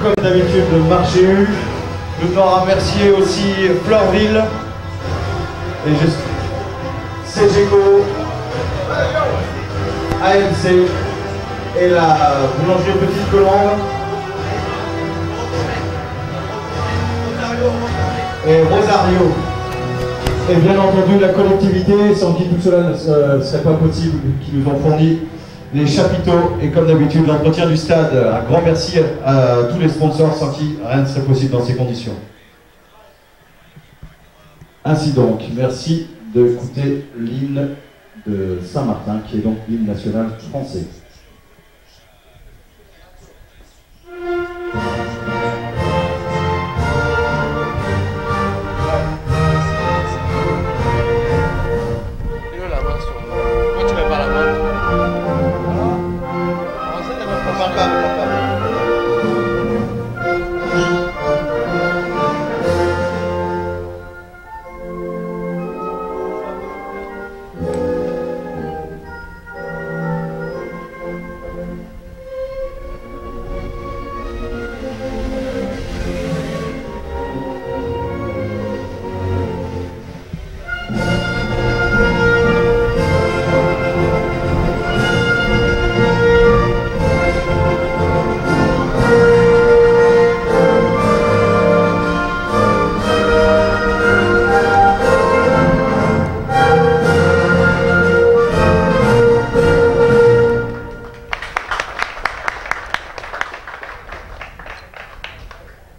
Comme d'habitude, le marché U. Nous devons remercier aussi Fleurville et CGCO, AMC et la boulangerie Petite Colombe et Rosario. Et bien entendu la collectivité, sans qui tout cela ne serait pas possible, qui nous ont fourni les chapiteaux et comme d'habitude l'entretien du stade. Un grand merci à tous les sponsors sans qui rien ne serait possible dans ces conditions. Ainsi donc, merci d'écouter l'hymne de Saint-Martin qui est donc l'hymne national français.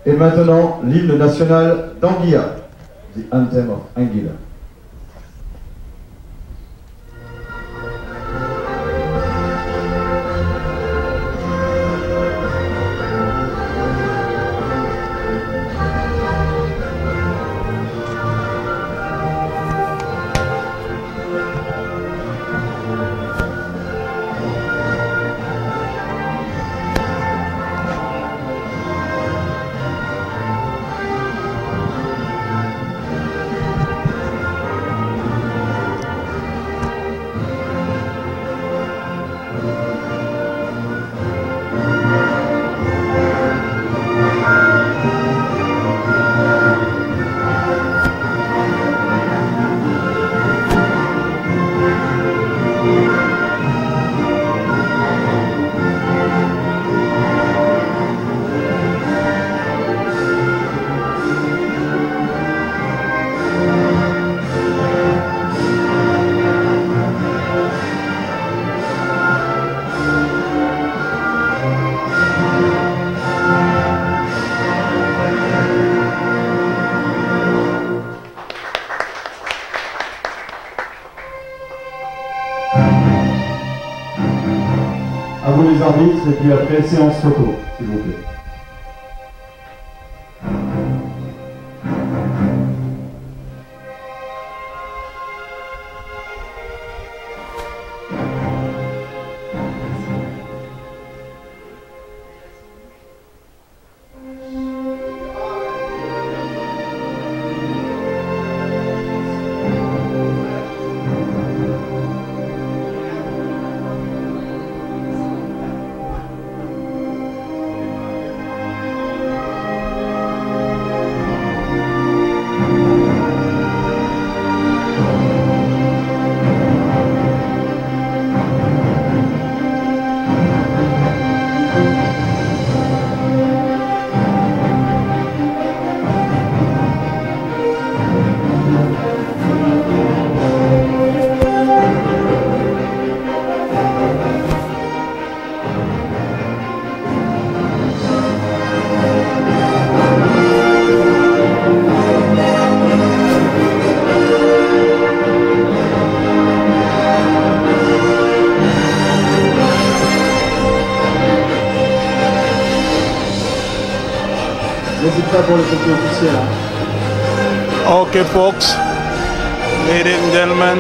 Et maintenant, l'hymne national d'Anguilla, the anthem of Anguilla. À vous les arbitres, et puis après, séance photo, s'il vous plaît. Okay, folks, ladies and gentlemen,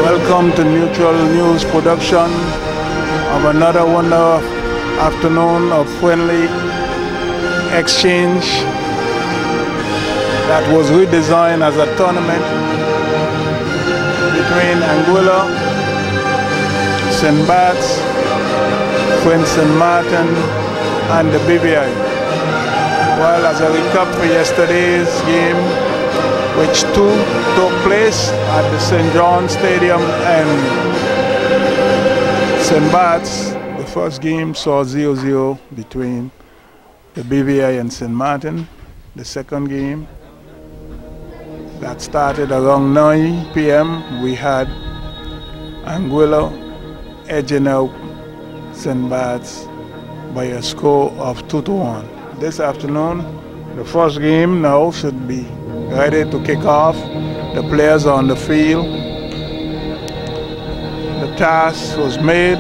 welcome to Mutual News production of another wonderful afternoon of friendly exchange that was redesigned as a tournament between Anguilla, St. Barths, St. Martin, and the BVI. Well, as a recap for yesterday's game, which two took place at the St. John Stadium and St. Barths, the first game saw 0-0 between the BVI and St. Martin. The second game that started around 9 p.m. we had Anguilla edging out St. Barths by a score of 2-1. This afternoon, the first game now should be ready to kick off. The players are on the field. The task was made.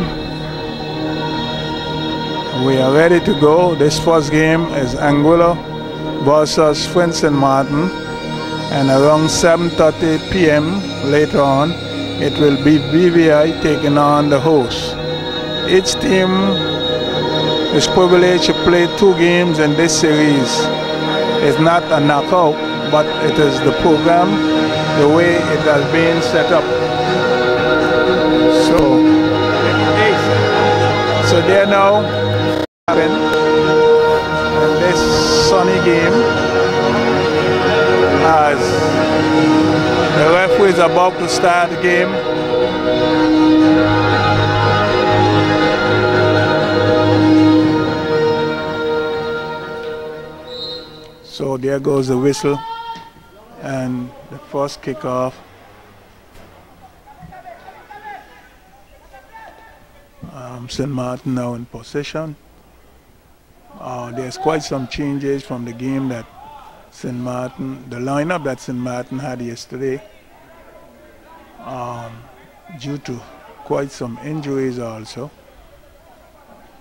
We are ready to go. This first game is Anguilla versus St. Martin, and around 7:30 p.m. later on, it will be BVI taking on the host. Each team is privileged to play 2 games in this series. It's not a knockout, but it is the program, the way it has been set up. So there now, in this sunny game, as the referee is about to start the game. So there goes the whistle and the first kickoff. St. Martin now in possession. There's quite some changes from the game that St. Martin, the lineup that St. Martin had yesterday, due to quite some injuries also.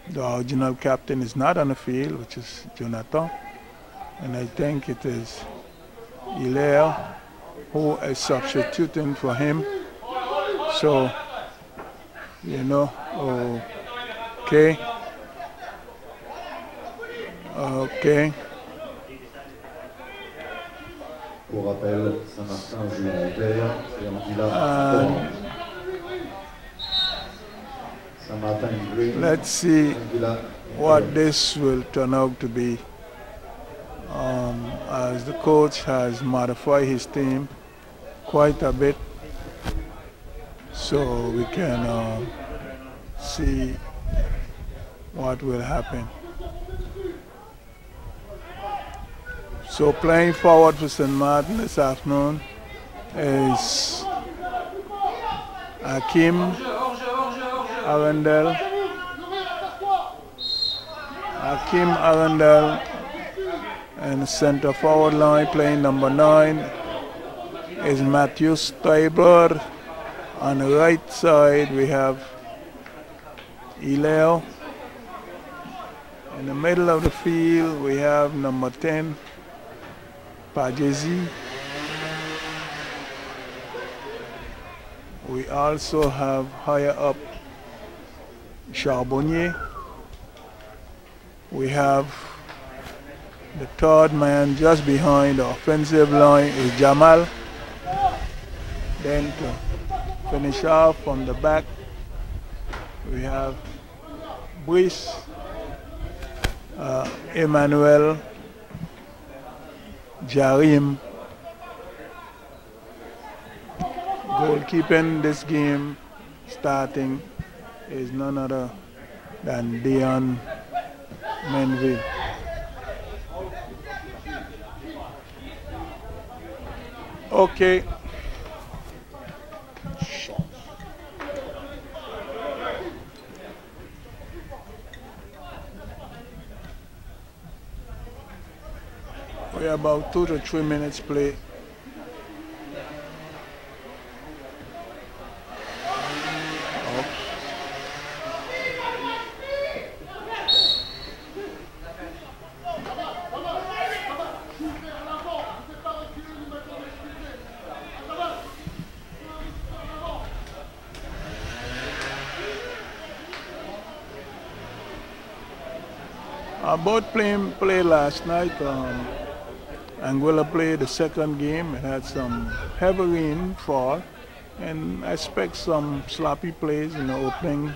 The original captain is not on the field, which is Jonathan, and I think it is Hilaire who is substituting for him. So, you know, okay. Pour rappel, Saint-Martin joue en vert et Anguilla orange. Saint-Martin in green. Let's see what this will turn out to be, as the coach has modified his team quite a bit, so we can see what will happen. So playing forward for St. Martin this afternoon is Hakim Arundel. And the center forward line playing number 9 is Matthew Steiber. On the right side we have Hilaire. In the middle of the field we have number 10, Pajesi. We also have higher up Charbonnier. We have the third man just behind the offensive line is Jamal. Then to finish off on the back we have Brice, Emmanuel, Jarim. Goalkeeping this game starting is none other than Dion Menville. Okay. We're about 2 to 3 minutes play. Both played last night. Anguilla played the second game. It had some heavy rainfall And I expect some sloppy plays in the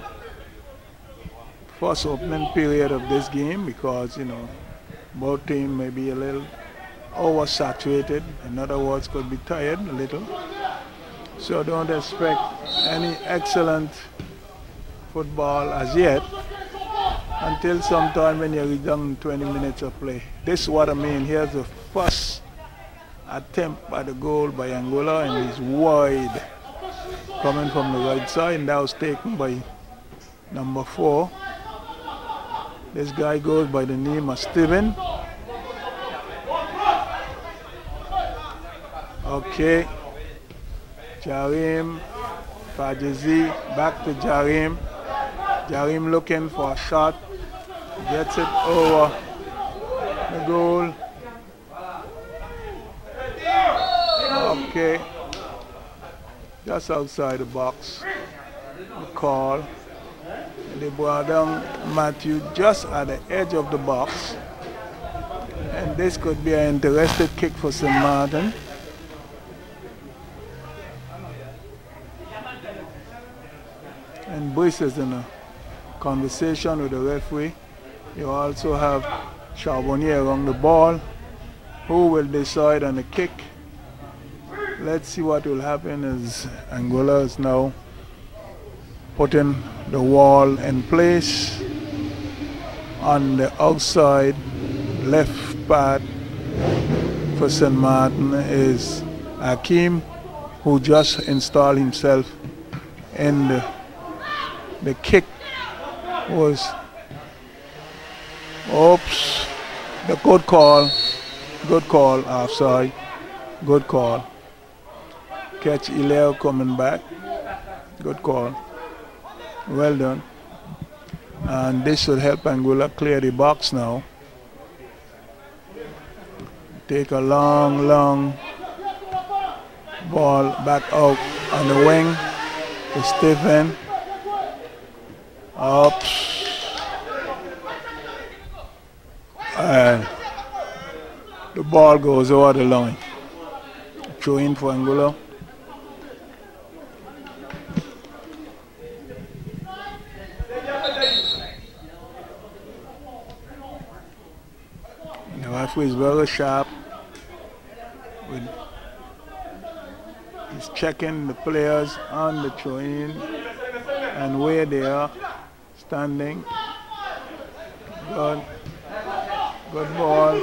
first opening period of this game, because, you know, both teams may be a little oversaturated. In other words, could be tired a little. So don't expect any excellent football as yet until sometime when you're done 20 minutes of play. This is what I mean. Here's the first attempt at the goal by Angola, and he's wide, coming from the right side, and that was taken by number 4. This guy goes by the name of Steven. Okay, Jarim, Fajizi, back to Jarim. Jarim looking for a shot, gets it over the goal. Okay, just outside the box. The call. They brought down Matthew just at the edge of the box. And this could be an interesting kick for St. Martin. And Brice is in a conversation with the referee. You also have Charbonnier around the ball, who will decide on the kick. Let's see what will happen as Angola is now putting the wall in place. On the outside left part for St. Martin is Hakim, who just installed himself in the kick was, oops, the good call, offside, good call. Catch Ileo coming back, good call, well done. And this should help Angola clear the box now. Take a long ball back out on the wing to Stephen. Up. And the ball goes over the line. Throw in for Angola. The referee is very sharp. He's checking the players on the throw-in and where they are standing. Good ball.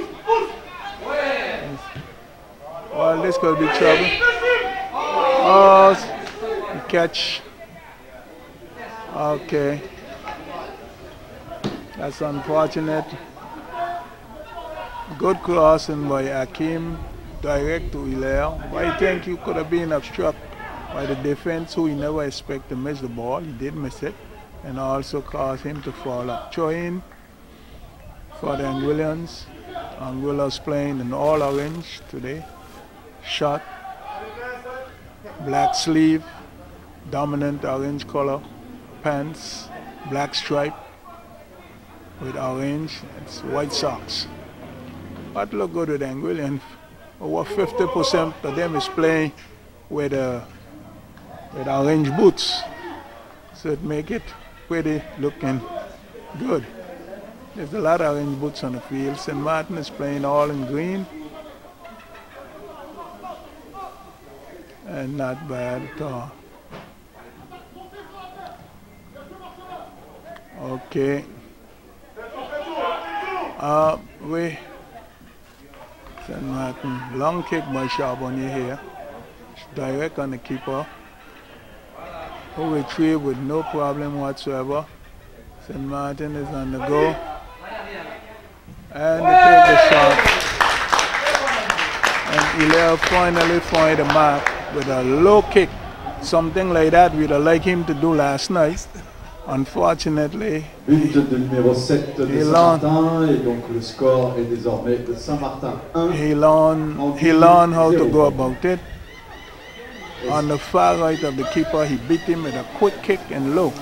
Well, this could be trouble. Oh, the catch. Okay. That's unfortunate. Good crossing by Hakim, direct to Hilaire. But I think he could have been obstructed by the defense, who he never expected to miss the ball. He did miss it, and also caused him to fall up. Throw-in for the Angolans. Angola's playing in all orange today. Shot, black sleeve, dominant orange color, pants, black stripe with orange. It's white socks. But look good with Angolan. Over 50% of them is playing with orange boots. So it make it pretty looking good. There's a lot of orange boots on the field. St. Martin is playing all in green. And not bad at all. Okay. St. Martin, long kick by Charbonnier here. Direct on the keeper, who retrieved with no problem whatsoever. St. Martin is on the go. And they take the shot. And Hilaire finally find a mark with a low kick. Something like that we'd have liked him to do last night. Unfortunately, but de numéro 7 de Saint-Martin, et donc le score est désormais de Saint-Martin 1. He learned how to go about it. On the far right of the keeper, he beat him with a quick kick and low.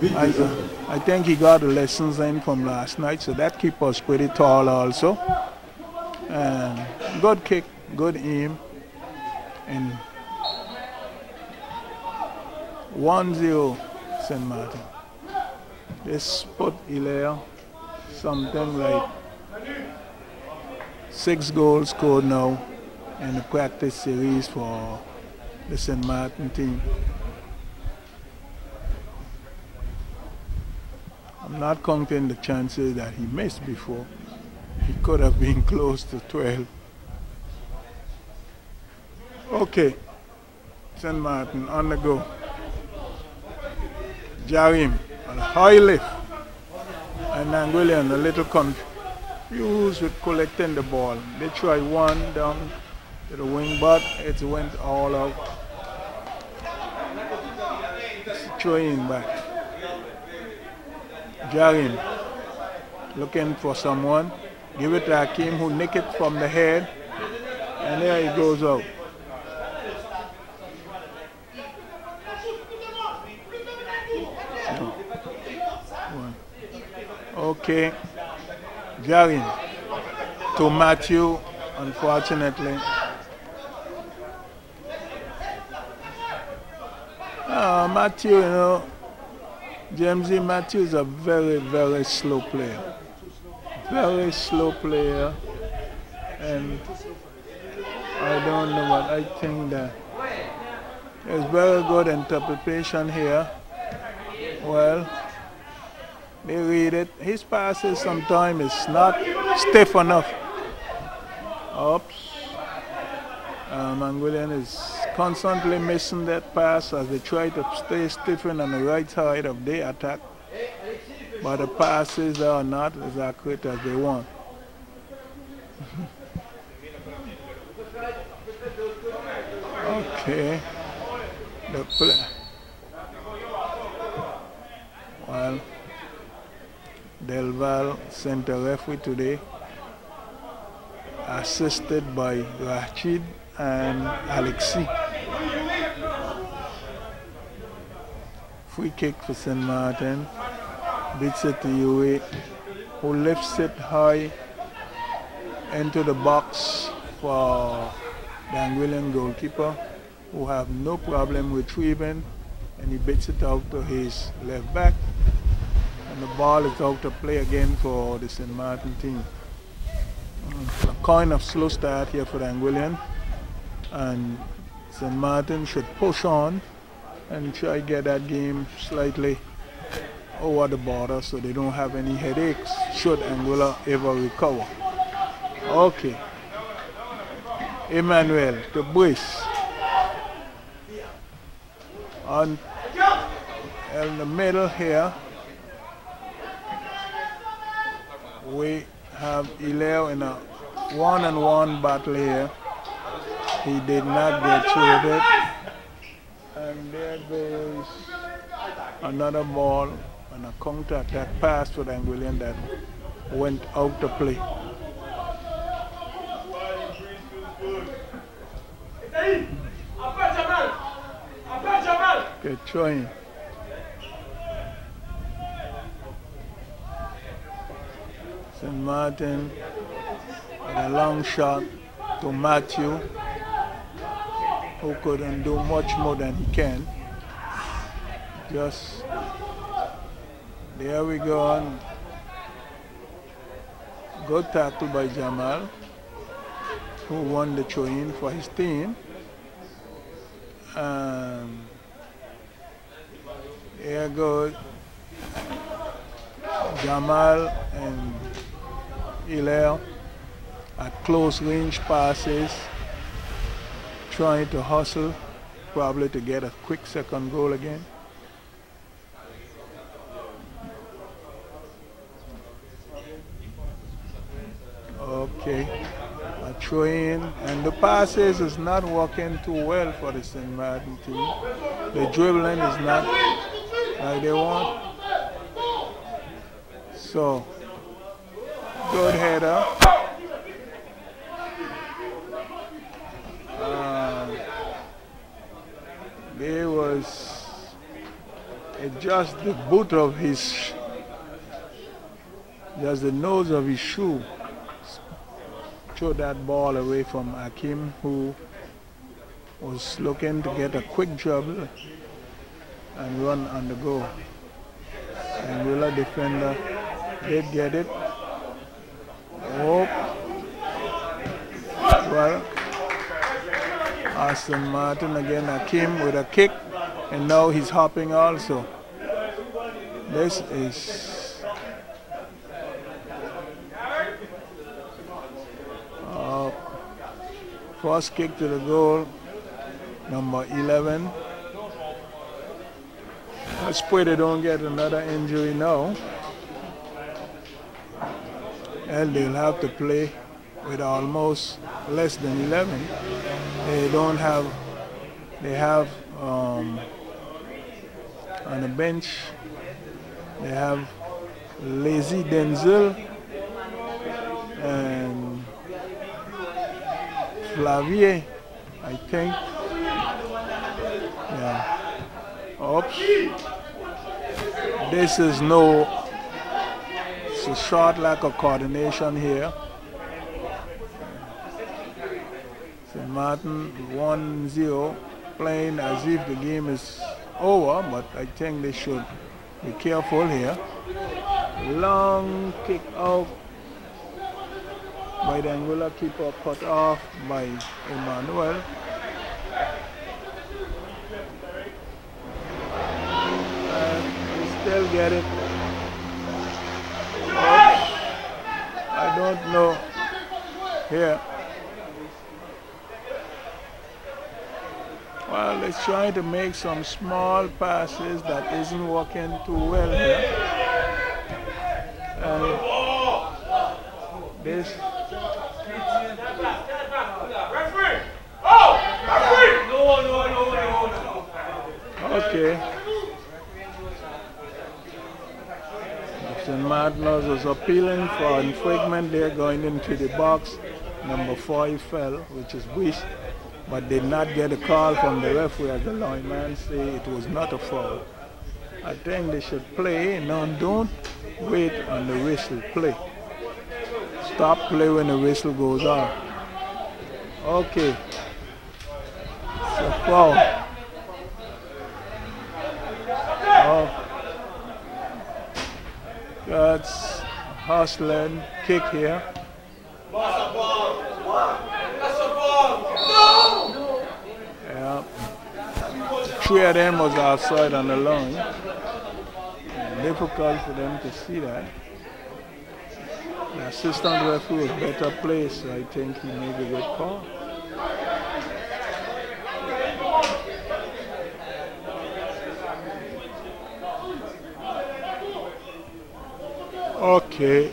I think he got the lessons in from last night, so that keeper was pretty tall also. And good kick, good aim, and 1-0 St. Martin. This put Hilaire something like 6 goals scored now in the practice series for the St. Martin team. I'm not counting the chances that he missed before. He could have been close to 12. Okay, St. Martin on the go. Jarim on a high lift. And Anguillan a little confused with collecting the ball. They try one down to the wing, but it went all out. Throwing back. Jarim looking for someone. Give it to Hakim, who nick it from the head. And there he goes out. Okay, Jarin to Matthew, unfortunately. Matthew, you know, Jamesy Matthew is a very, very slow player. Very slow player. And I don't know what I think that there's very good interpretation here. Well, they read it. His passes sometimes is not stiff enough. Oops. Anguillan is constantly missing that pass as they try to stay stiffened on the right side of the attack. But the passes are not as accurate as they want. Okay. The play. Well, Delval center referee today, assisted by Rachid and Alexi. Free kick for St. Martin. Beats it to Yue, who lifts it high into the box for the Anguillan goalkeeper, who have no problem retrieving, and he beats it out to his left back. And the ball is out to play again for the St. Martin team. A kind of slow start here for the Anguillan, and St. Martin should push on and try to get that game slightly over the border so they don't have any headaches should Angola ever recover. Okay. Emmanuel to Brice. On in the middle here, we have Hilaire in a one-on-one battle here. He did not get through it. And there goes another ball and a counter-attack pass for the Anguillan that went out to play. Okay, trying. St. Martin with a long shot to Matthew, who couldn't do much more than he can. Just there we go. Good tackle by Jamal, who won the throw-in for his team. Here goes Jamal and Hilaire at close range passes, trying to hustle, probably to get a quick second goal again. Okay, a throw in, and the passes is not working too well for the St. Martin team. The dribbling is not like they want. So, good header. There was just the boot of his, just the nose of his shoe. Throw that ball away from Hakim, who was looking to get a quick dribble and run on the go. Anguilla defender did get it. Oh, well, Aston Martin again, Hakim with a kick, and now he's hopping also. This is first kick to the goal, number 11. Let's pray they don't get another injury now. And they'll have to play with almost less than 11. They don't have, they have on the bench, they have Lazy Denzel and Flavier, I think. Yeah. Oops. This is no, it's a short lack of coordination here. St. Martin 1-0, playing as if the game is over, but I think they should be careful here. Long kick out by the Anguilla keeper, cut off by Emmanuel. And we still get it. Oops. I don't know. Here. Well, it's trying to make some small passes that isn't working too well here. And this. Okay. St. Martin's was appealing for infringement there, going into the box. Number 5 fell, which is Bush, but did not get a call from the referee as the lineman say it was not a foul. I think they should play. No, don't wait on the whistle. Play. Stop play when the whistle goes off. Okay. It's a foul. Oh. That's hustling kick here. Yeah. 3 of them was outside on the line. Difficult for them to see that. The assistant referee was better placed, so I think he made a good call. Okay.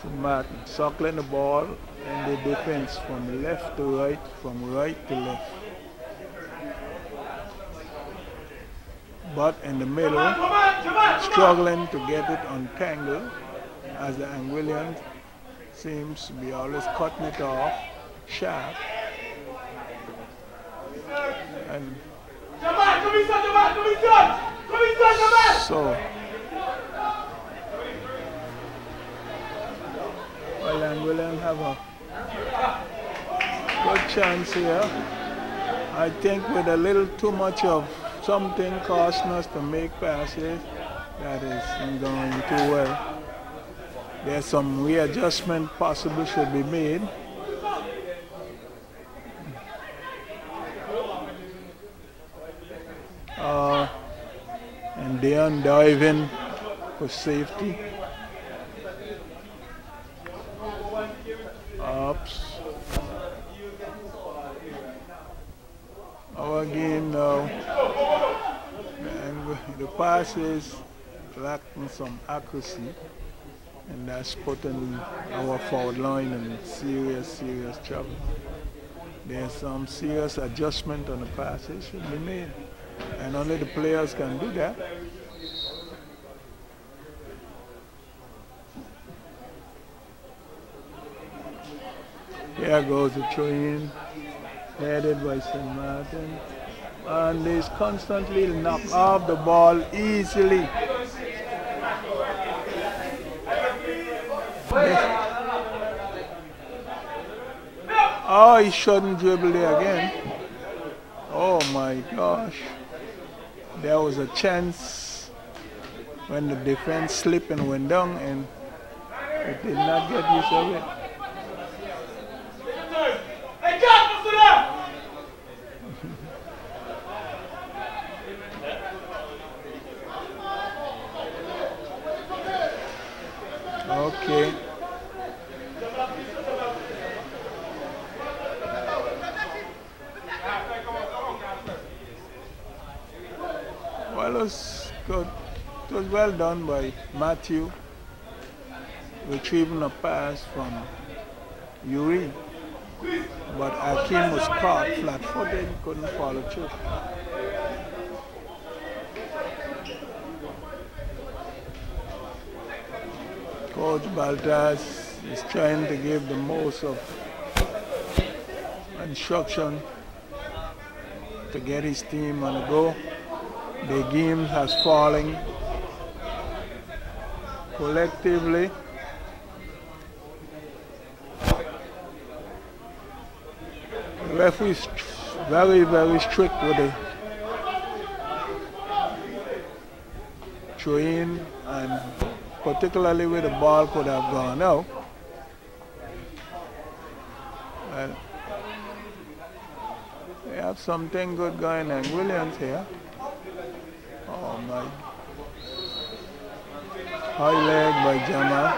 So Martin circling the ball and the defense from left to right, from right to left. But in the middle, struggling to get it untangled, as the Anguillian seems to be always cutting it off sharp. And so, well, Anguillian have a good chance here. I think with a little too much of something costing us to make passes, that isn't going too well. There's some readjustment possible should be made. And then diving for safety. Oops. Our game now. And the pass is lacking some accuracy. And that's putting our forward line in serious trouble. There's some serious adjustment on the passes should be made. And only the players can do that. Here goes the train, headed by St. Martin. And they constantly knock off the ball easily. Oh, he shouldn't dribble there again. Oh my gosh. there was a chance when the defense slipped and went down, and it did not get use of it. Okay. Well, it was good. It was well done by Matthew, retrieving a pass from Yuri, but Akeem was caught flat-footed, couldn't follow through. Coach Baltas is trying to give the most of instruction to get his team on the go. The game has fallen collectively. The referee is very, very strict with the throw-in, and particularly where the ball could have gone out. Well, we have something good going on. Williams here. Oh my. High leg by Jamal.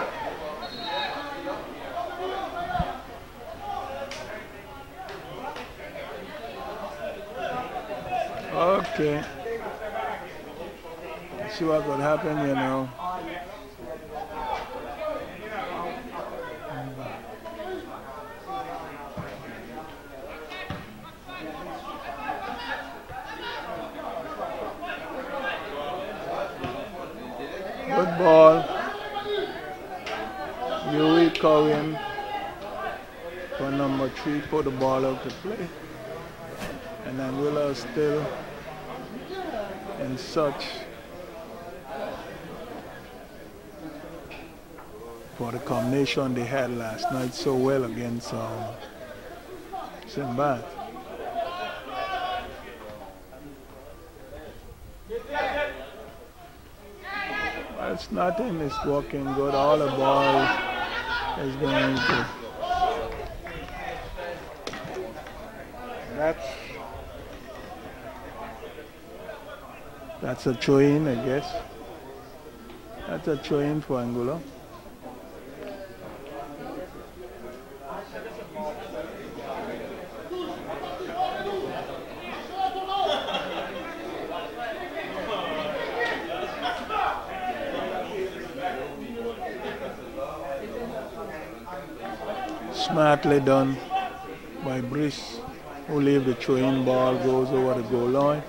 Okay. Let's see what could happen, you know. Good ball. Yuri Cohen for number 3 put the ball out to play. And then Willa still in search for the combination they had last night so well against St. Barths. Well, it's nothing, it's working good. All the ball is going to. That's a throw-in, I guess. That's a throw-in for Angola. Smartly done by Brice, who leave the throw-in ball, goes over the goal line.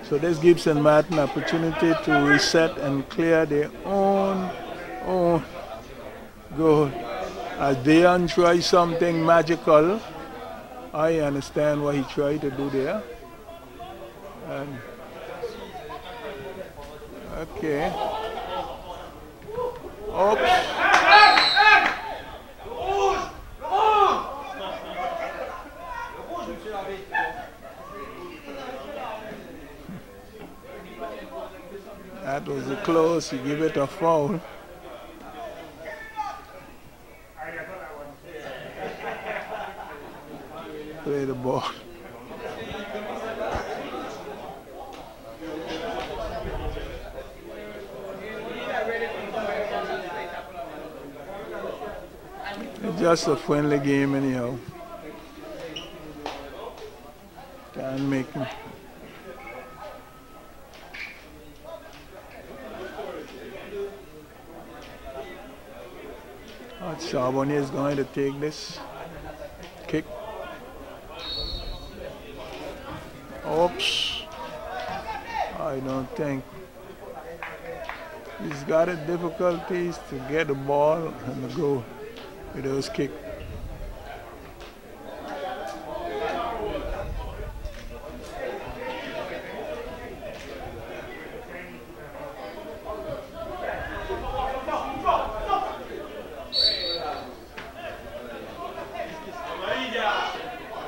So this gives St. Martin an opportunity to reset and clear their own goal. As Deon tries something magical, I understand what he tried to do there. And okay. Oops. That was close, you give it a foul. Play the ball. It's just a friendly game anyhow. Can't make him. Charbonnier is going to take this kick. Oops. I don't think. He's got it difficulties to get the ball and the goal with those kicks.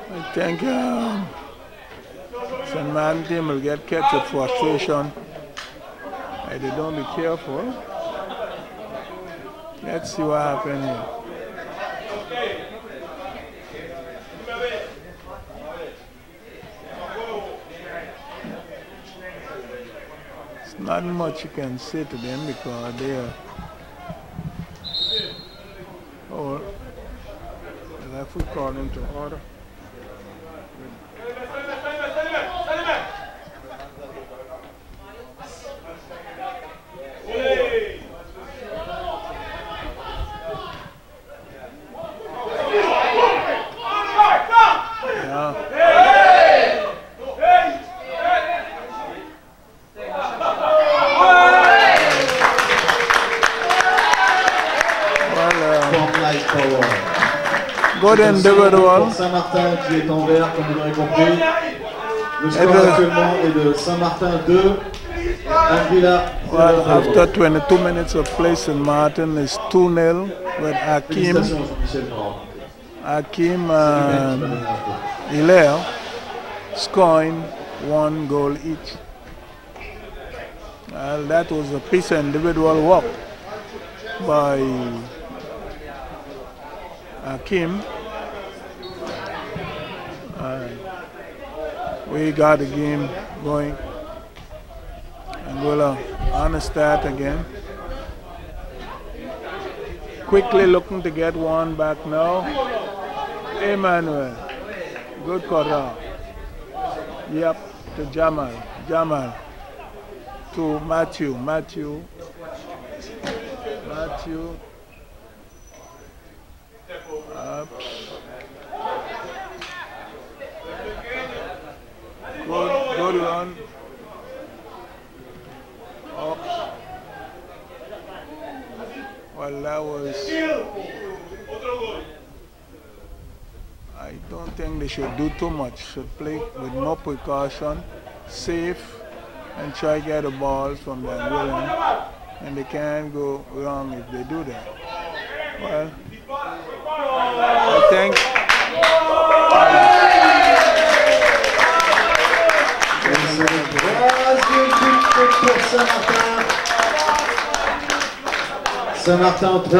I think St. Martin team will get catch with frustration if they don't be careful. Let's see what happens here. It's not much you can say to them because they are the referee called into order. Good individual. Saint-Martin qui est en vert, comme vous l'aurez compris. Le score actuellement est de Saint-Martin 2. Well, after 22 minutes of play, St. Martin is 2-0 with Hakim and Hilaire scoring 1 goal each. Well, that was a piece of individual work by Hakim. We got the game going. Angola on the start again. Quickly looking to get one back now. Emmanuel. Good corral. Yep, to Jamal. Jamal. To Matthew. Matthew. Up. Good run. Up. Well, that was... I don't think they should do too much. Should play with more precaution, safe, and try to get the balls from the Angolan. And they can't go wrong if they do that. Well, I think... Saint-Martin 3,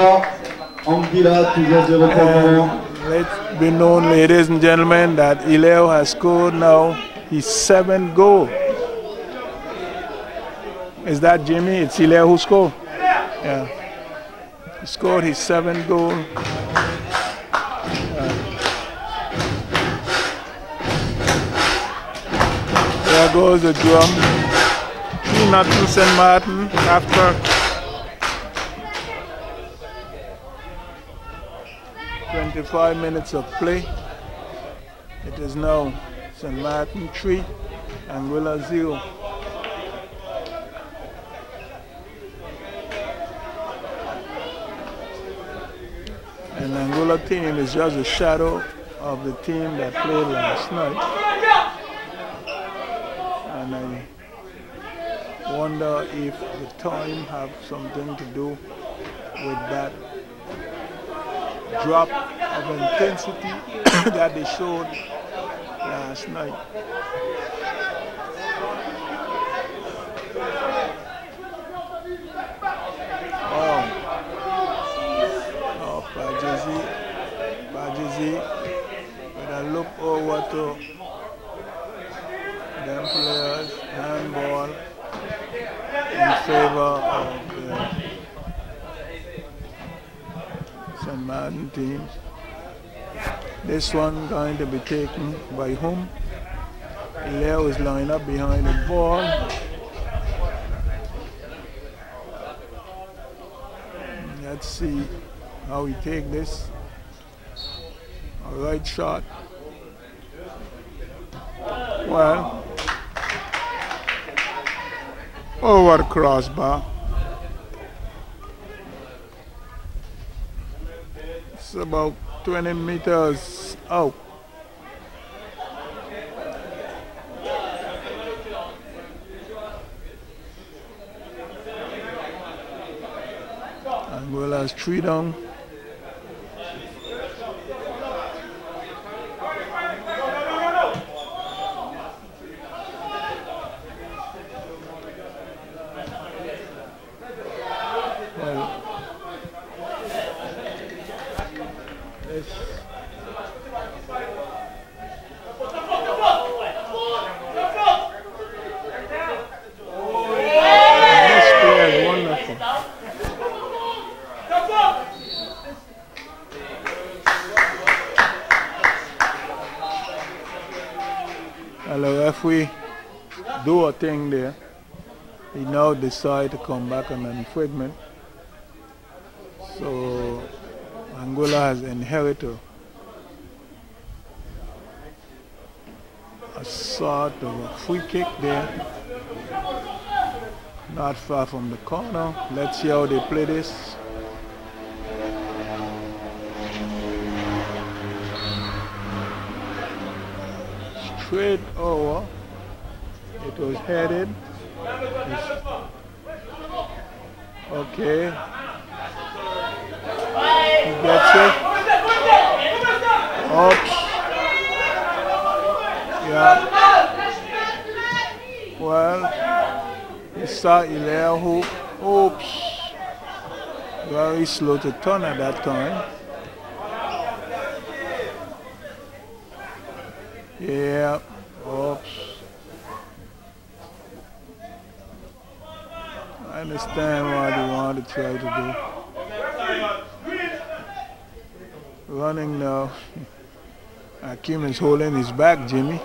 Anguilla toujours 0 pour le moment. Let's be known, ladies and gentlemen, that Hilaire has scored now his 7th goal. Is that Jimmy? It's Hilaire who scored? Yeah. He scored his 7th goal. There goes the drum. 3-0 St. Martin after 25 minutes of play. It is now St. Martin 3, Angola 0. And Angola team is just a shadow of the team that played last night. And I wonder if the time have something to do with that drop of intensity that they showed last night. Oh, Bajizi with a look over to them players, handball in favor of the St. Martin team. This one going to be taken by whom? Leo is lined up behind the ball. Let's see how he take this. A right shot. Well, over crossbar. It's about 20 meters out. Angola's 3 down. referee do a thing there. He now decide to come back on an infringement. So Angola has inherited a sort of a free kick there. Not far from the corner. Let's see how they play this. Straight over. It was headed. Okay. He gets it. Oops. Yeah. Well, he saw Hilaire who, oops. Very slow to turn at that time. Yeah. Oops. I understand what he wanted to try to do. Running now. Hakim is holding his back, Jimmy.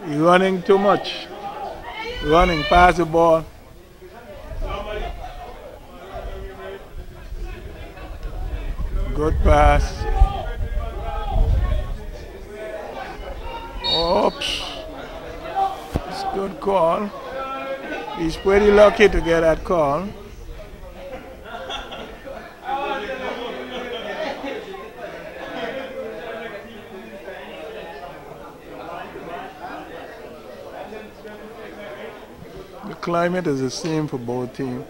He's running too much. Running past the ball. Good pass. Oops. It's a good call. He's pretty lucky to get that call. The climate is the same for both teams.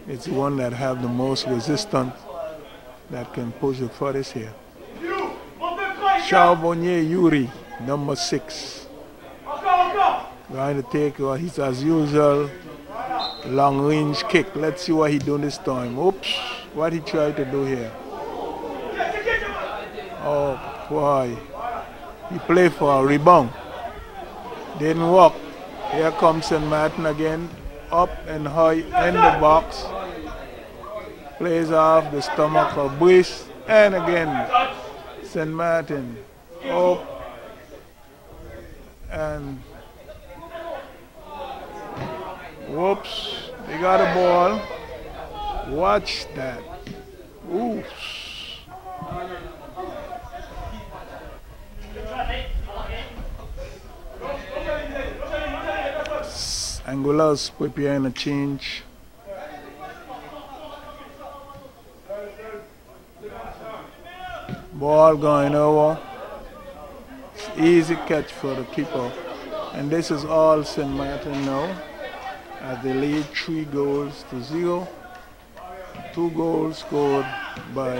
It's the one that have the most resistance that can push the furthest here. Charbonnier Yuri, number 6. Going to take what he's as usual long range kick. Let's see what he do this time. Oops, what he tried to do here. Oh boy, he played for a rebound. Didn't work. Here comes St. Martin again, up and high in the box. Plays off the stomach of Brice, and again St. Martin up and whoops, they got a ball. Watch that. Oops. Angola's preparing a change. Ball going over. It's easy catch for the keeper. And this is all St. Martin now, as they lead 3-0. 2 goals scored by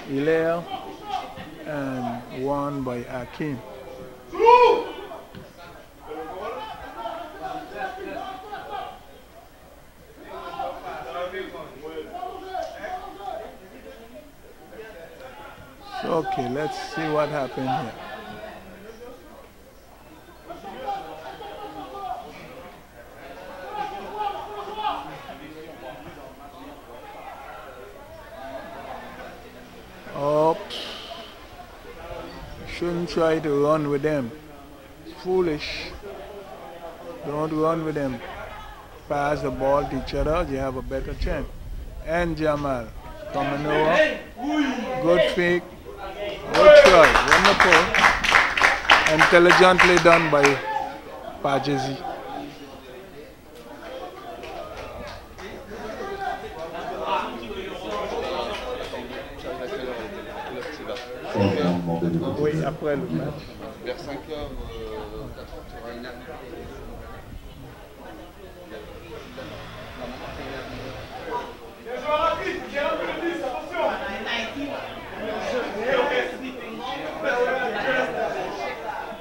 Hilaire and 1 by Hakim. Okay, let's see what happened here. Oops. Shouldn't try to run with them. It's foolish. Don't run with them. Pass the ball to each other, you have a better chance. And Jamal coming over. Good fake. Good try, wonderful. Intelligently done by Pajesi. Oui, après le match. Vers 5h, 4h, tu auras une année.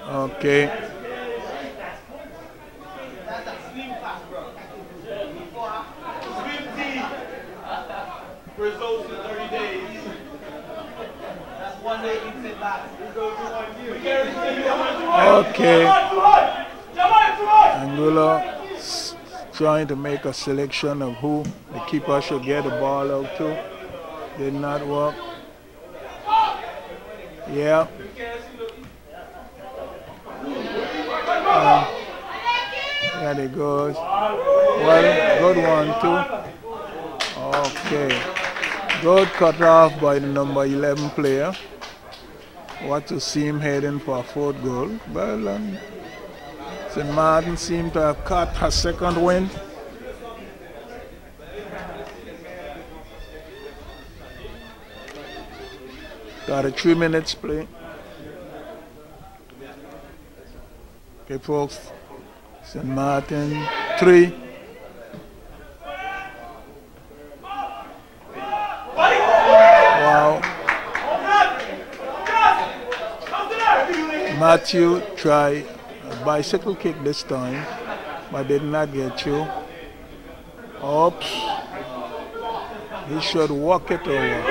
Okay. Results in 30 days. That's 1 day in 10 boxes. Okay. Angola trying to make a selection of who the keeper should get the ball out to. Did not work. Yeah. There it goes. Well, good one too. Okay. Good cut off by the number 11 player. What to see him heading for a fourth goal. Well, St. Martin seemed to have caught her second win. Got a 3 minutes play. Okay, folks. St. Martin 3. Wow. Matthew tried a bicycle kick this time, but did not get through. Oops. He should walk it over.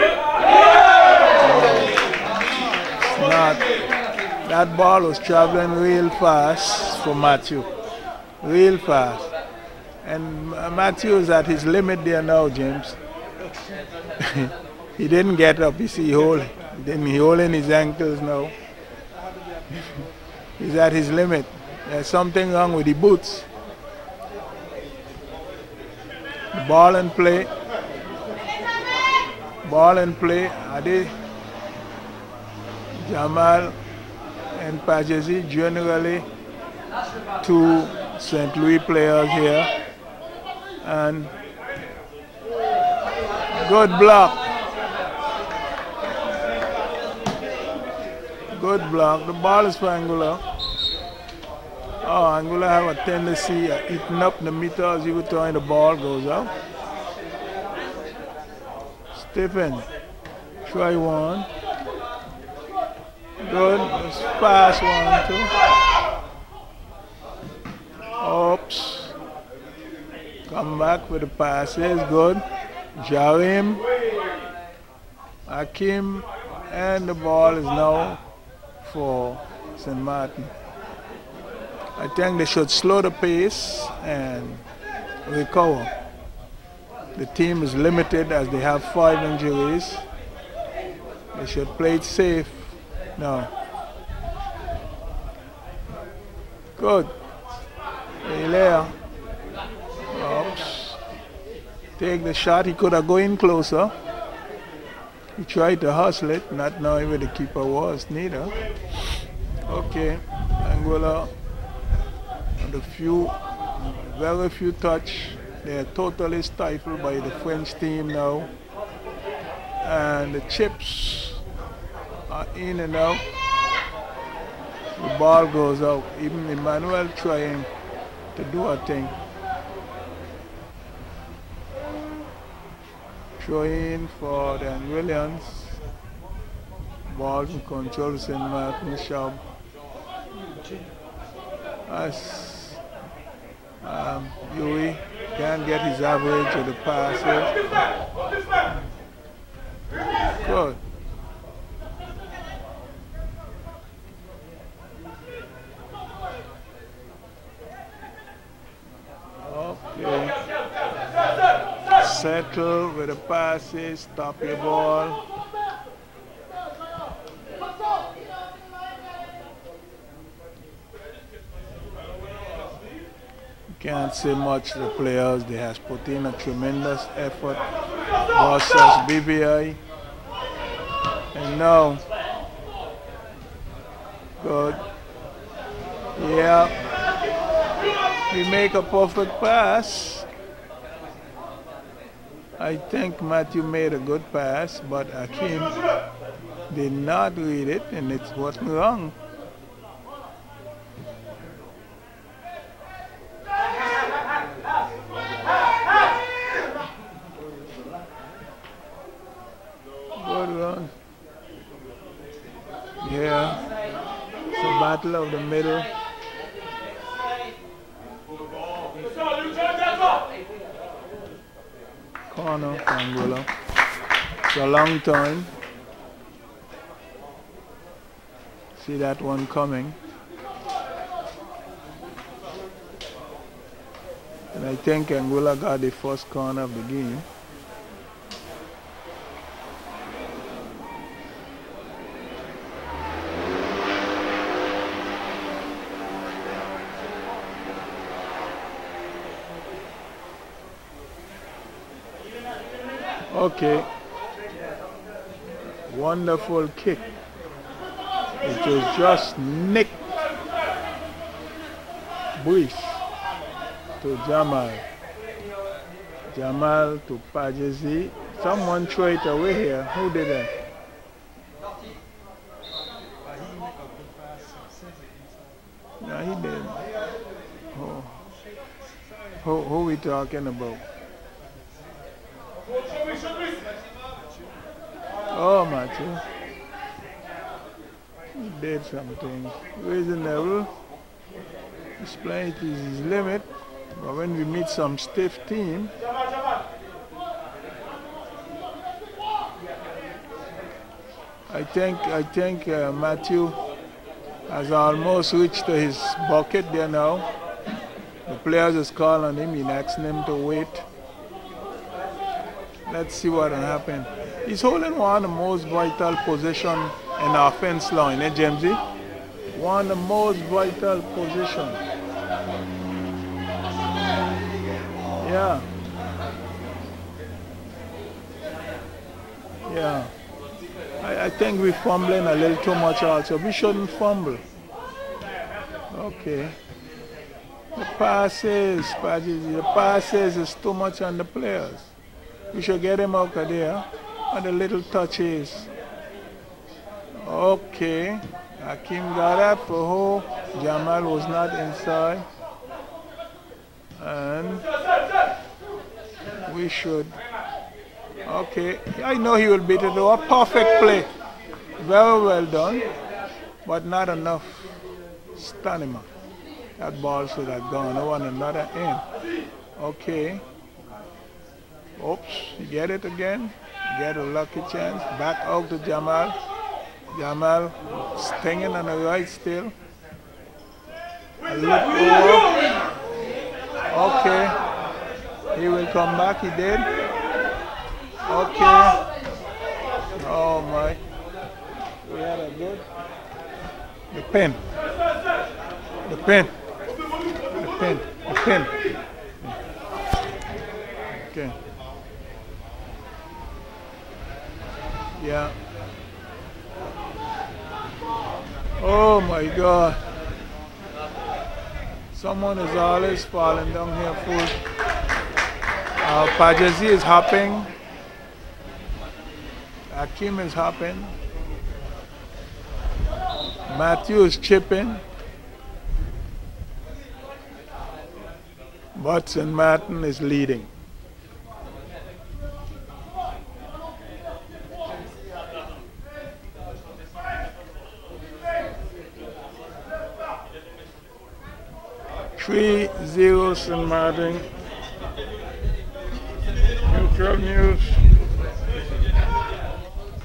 It's not. That ball was traveling real fast for Matthew. Real fast. And Matthew is at his limit there now, James. He didn't get up. You see, he's holding his ankles now. He's at his limit. There's something wrong with the boots. The ball and play. Ball and play. Adi, Jamal and Pajesi, generally two St. Louis players here. And good block. Good block. The ball is for Anguilla. Oh, Anguilla have a tendency of eating up the meter as you go throwing the ball goes out. Stephen, try one. Good. Let's pass one, two. Oops. Come back with the passes. Good. Jarim, Hakim, and the ball is now for St. Martin. I think they should slow the pace and recover. The team is limited as they have 5 injuries. They should play it safe now. Good. Hilaire. Oops. Take the shot. He could have gone in closer. He tried to hustle it, not knowing where the keeper was, neither. Okay, Anguilla, and very few touch. They are totally stifled by the French team now. And the chips are in and out. The ball goes out. Even Emmanuel trying to do a thing. Throw in for the Anguillians. Ball in control, St. Martin sharp. As Yui can't get his average with the passes. Good. Okay. Settle with the passes, stop your ball. Can't say much to the players. They have put in a tremendous effort versus BVI. And now, good. Yeah. We make a perfect pass. I think Matthew made a good pass, but Hakim did not read it, and it wasn't wrong. Good run. Yeah, it's a battle of the middle. Corner, Anguilla. It's a long time. See that one coming. And I think Anguilla got the first corner of the game. Okay. Wonderful kick. It was just nicked. Bush to Jamal. Jamal to Pajazi. Someone threw it away here. Who did that? No, he did. Who we talking about? Oh, Matthew. He did something. Reasonable. He's playing to his limit. But when we meet some stiff team, I think Matthew has almost reached to his bucket there now. The players is calling on him, he's asking him to wait. Let's see what will happen. He's holding one of the most vital position in the offense line, eh, Jamesy? One of the most vital position. Yeah. Yeah. I think we're fumbling a little too much also. We shouldn't fumble. Okay. The passes is too much on the players. We should get him out of there. And the little touches. Okay. Hakim got up for who? Jamal was not inside. And we should. Okay. I know he will beat it. A perfect play. Very well done. But not enough stamina. That ball should have gone on another end. Okay. Oops. You get it again. Get a lucky chance. Back out to Jamal. Jamal stinging on the right still. A look over. Okay. He will come back. He did. Okay. Oh my. We had a good. The pin. The pin. The pin. The pin. Okay. Yeah. Oh my God. Someone is always falling down here full. Pajazi is hopping. Hakim is hopping. Matthew is chipping. Butts and Martin is leading. Three 0 St. Martin. Neutral news.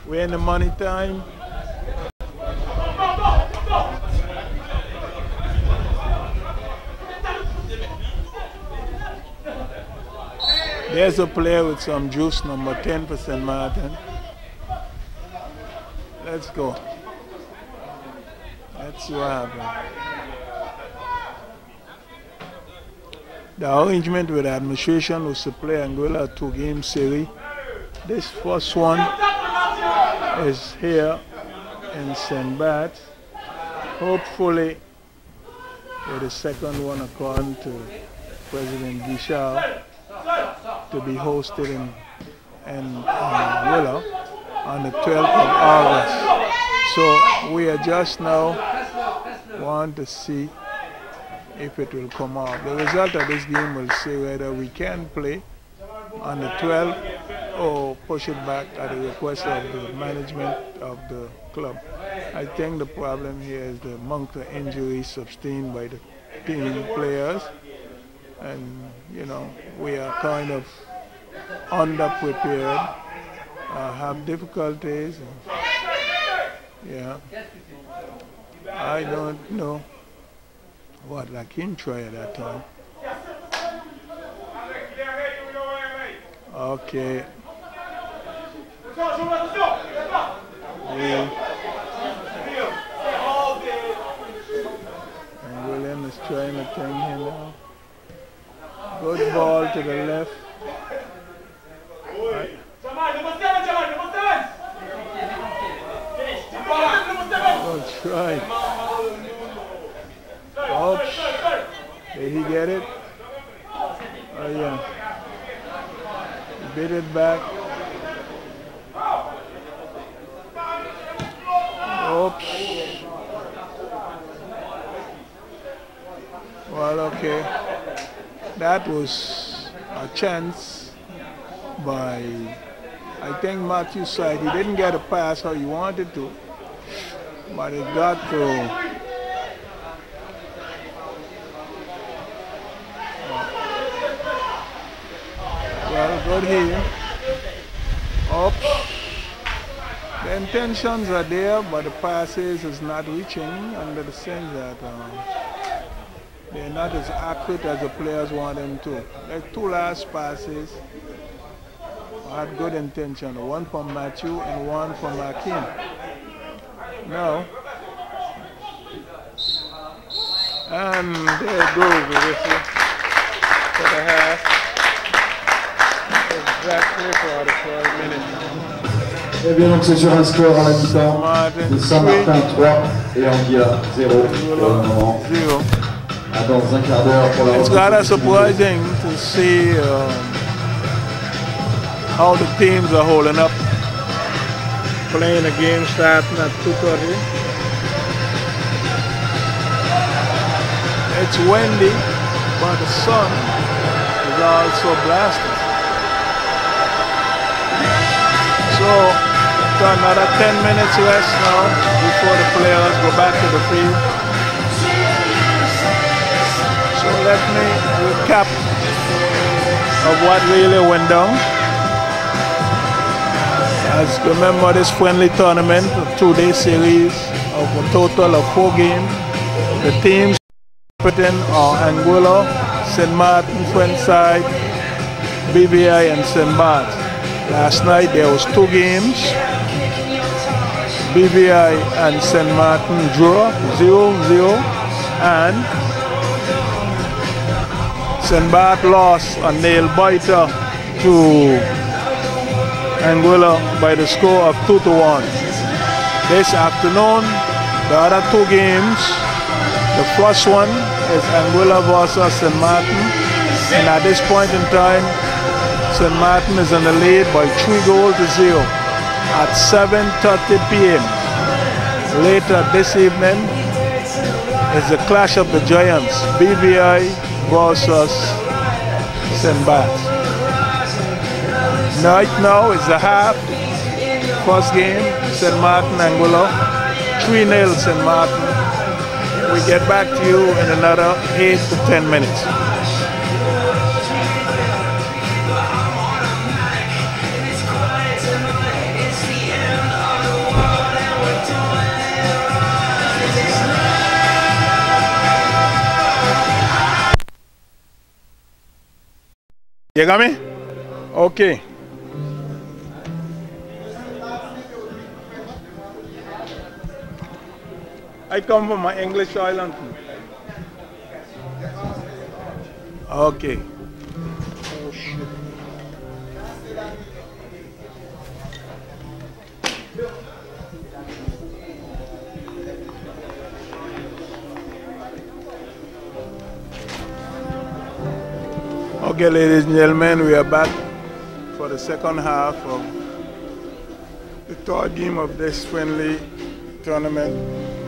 We're in the money time. There's a player with some juice, number 10 for St. Martin. Let's go. Let's see what happens. The arrangement with the administration was to play Angola a 2-game series. This first one is here in St. Barths. Hopefully, with the second one, according to President Guichard, to be hosted in Angola on the 12th of August. So we are just now want to see if it will come out. The result of this game will say whether we can play on the 12th or push it back at the request of the management of the club. I think the problem here is the amount of injuries sustained by the team players, and you know, we are kind of underprepared, have difficulties. Yeah, I don't know what Hakim tried at that time. Okay. And William is trying to thing here now. Good ball to the left. Right. That's right. Oops. Did he get it? Oh yeah. He bit it back. Oops. Well, okay. That was a chance by, I think, Matthew's side. He didn't get a pass how he wanted to, but it got to well, good here. Oops. The intentions are there, but the passes is not reaching under the sense that they're not as accurate as the players want them to. Like two last passes had good intention, one from Matthew and one from Akin. Now, and there it goes, the whistle for the half. Exactly for the 12 minutes. Et bien donc c'est sur un score à la mi-temps de Saint-Martin 3 et Anguilla 0 pour le moment. Dans un quart d'heure pour la It's rather surprising to see how the teams are holding up. Playing a game starting at 2:30. It's windy, but the sun is also blasting. So, another 10 minutes rest now before the players go back to the field. So let me recap of what really went down. As remember, this friendly tournament, a two-day series of a total of 4 games. The teams representing are Anguilla, St. Martin, Friendside, BVI and St. Barths. Last night there was 2 games. BVI and St. Martin draw 0-0 and St. Barths lost a nail biter to Anguilla by the score of 2-1. This afternoon, the other 2 games, the first one is Anguilla versus St. Martin, and at this point in time, St. Martin is in the lead by 3-0 at 7:30 p.m. Later this evening is the clash of the giants, BVI versus St. Barths. Right now is the half. First game, St. Martin Anguilla, 3-0 St. Martin. We get back to you in another 8 to 10 minutes. You got me? Okay. I come from my English island. Okay. Oh shit. Okay, ladies and gentlemen, we are back for the second half of the third game of this friendly tournament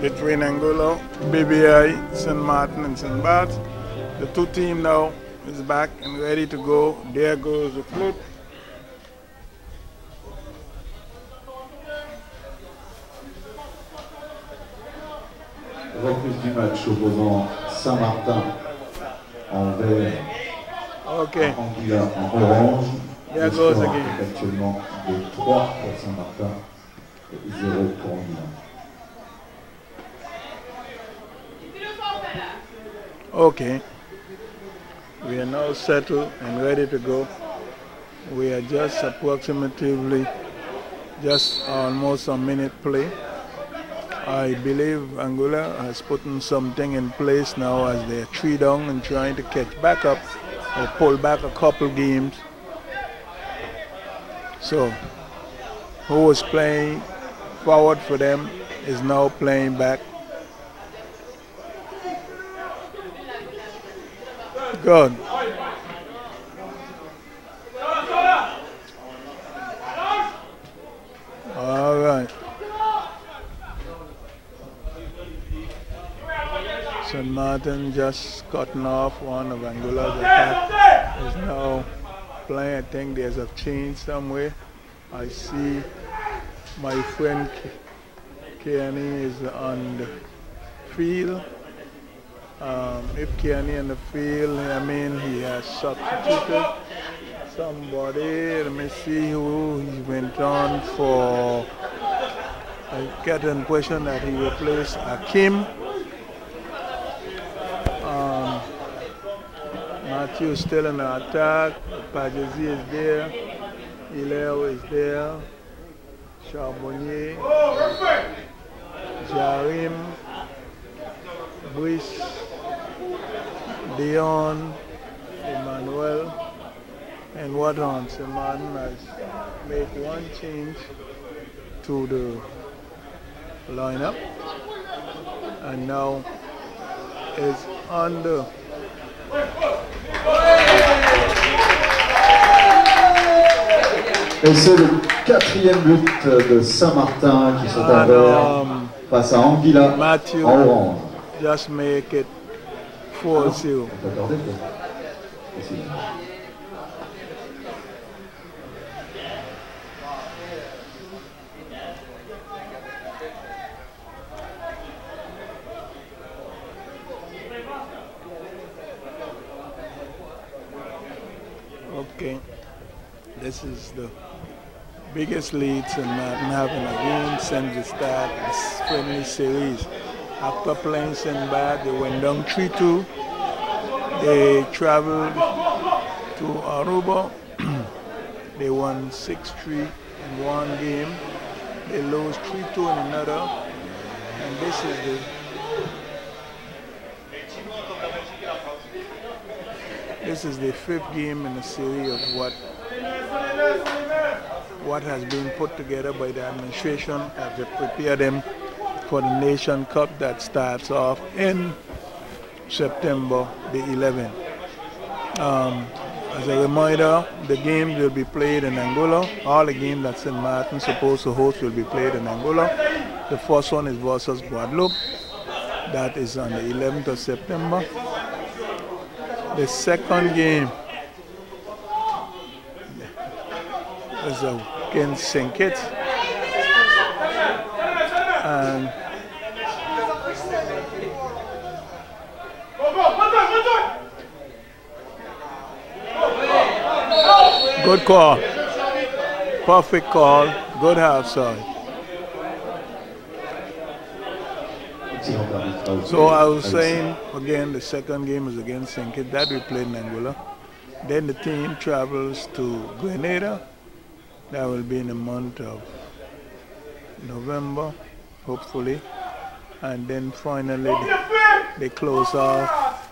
between Anguilla, BVI, St. Martin and St. Barths. The 2 teams now is back and ready to go. There goes the flute. Reprise du match opposant Saint-Martin en vert. Okay. Anguilla en orange. There goes the game. Est actuellement de 3 pour Saint-Martin et 0 pour Anguilla. Okay. We are now settled and ready to go. We are just approximately just almost a minute play. I believe Anguilla has put in something in place now as they are 3 down and trying to catch back up or pull back a couple games. So, who was playing forward for them is now playing back. Good. All right. St. Martin just cutting off one of Angola's attack. Is now playing. I think there's a change somewhere. I see my friend Kearney is on the field. If Kearney in the field, I mean he has substituted somebody. Let me see who he went on for. I get the impression that he replaced Akim. Matthew is still in the attack. Pajazi is there. Hilaire is there. Charbonnier. Jarim. Brice. Dion. Emmanuel. And what on? St. Martin has made one change to the lineup. And now is under. Et c'est le 4e but de Saint-Martin qui sont en vert face à Anguilla Matthew en orange. Just make it 4-0. Okay, this is the biggest lead St. Martin having again since the start of this friendly series. After playing St. Bart, they went down 3-2. They traveled to Aruba. They won 6-3 in one game. They lost 3-2 in another. And this is the 5th game in the series of what has been put together by the administration as they prepare them for the Nation Cup that starts off in September the 11th. As a reminder, the games will be played in Angola. All the games that St. Martin is supposed to host will be played in Angola. The first one is versus Guadeloupe. That is on the 11th of September. The second game is against St. Kitts. And good call. Perfect call. Good half side. So I was saying again, the second game is against St. Kitts. That we played in Angola. Then the team travels to Grenada. That will be in the month of November, hopefully. And then finally they close off.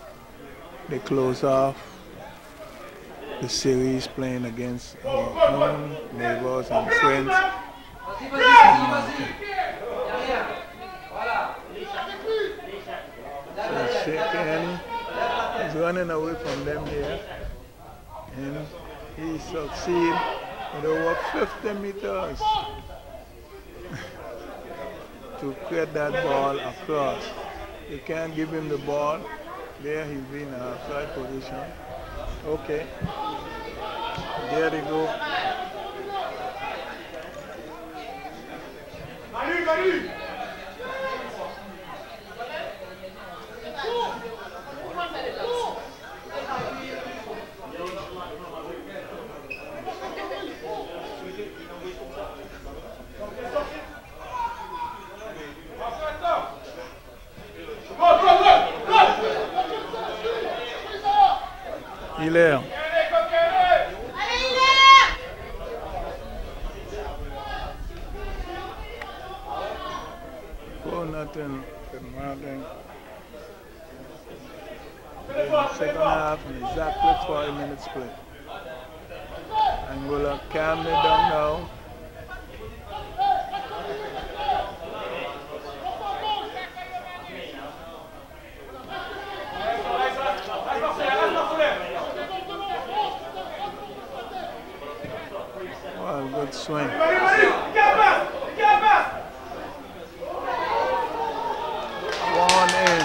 They close off the series playing against our own neighbors and friends. So Sheikh is running away from them here, and he succeeds with over 50 meters to get that ball across. You can't give him the ball. There he's in a outside position. Okay. There they go. Hilaire. 4-0 St. Martin. In the second half, in exactly 5 minutes play. Angola calmly down now. Good swing. One in.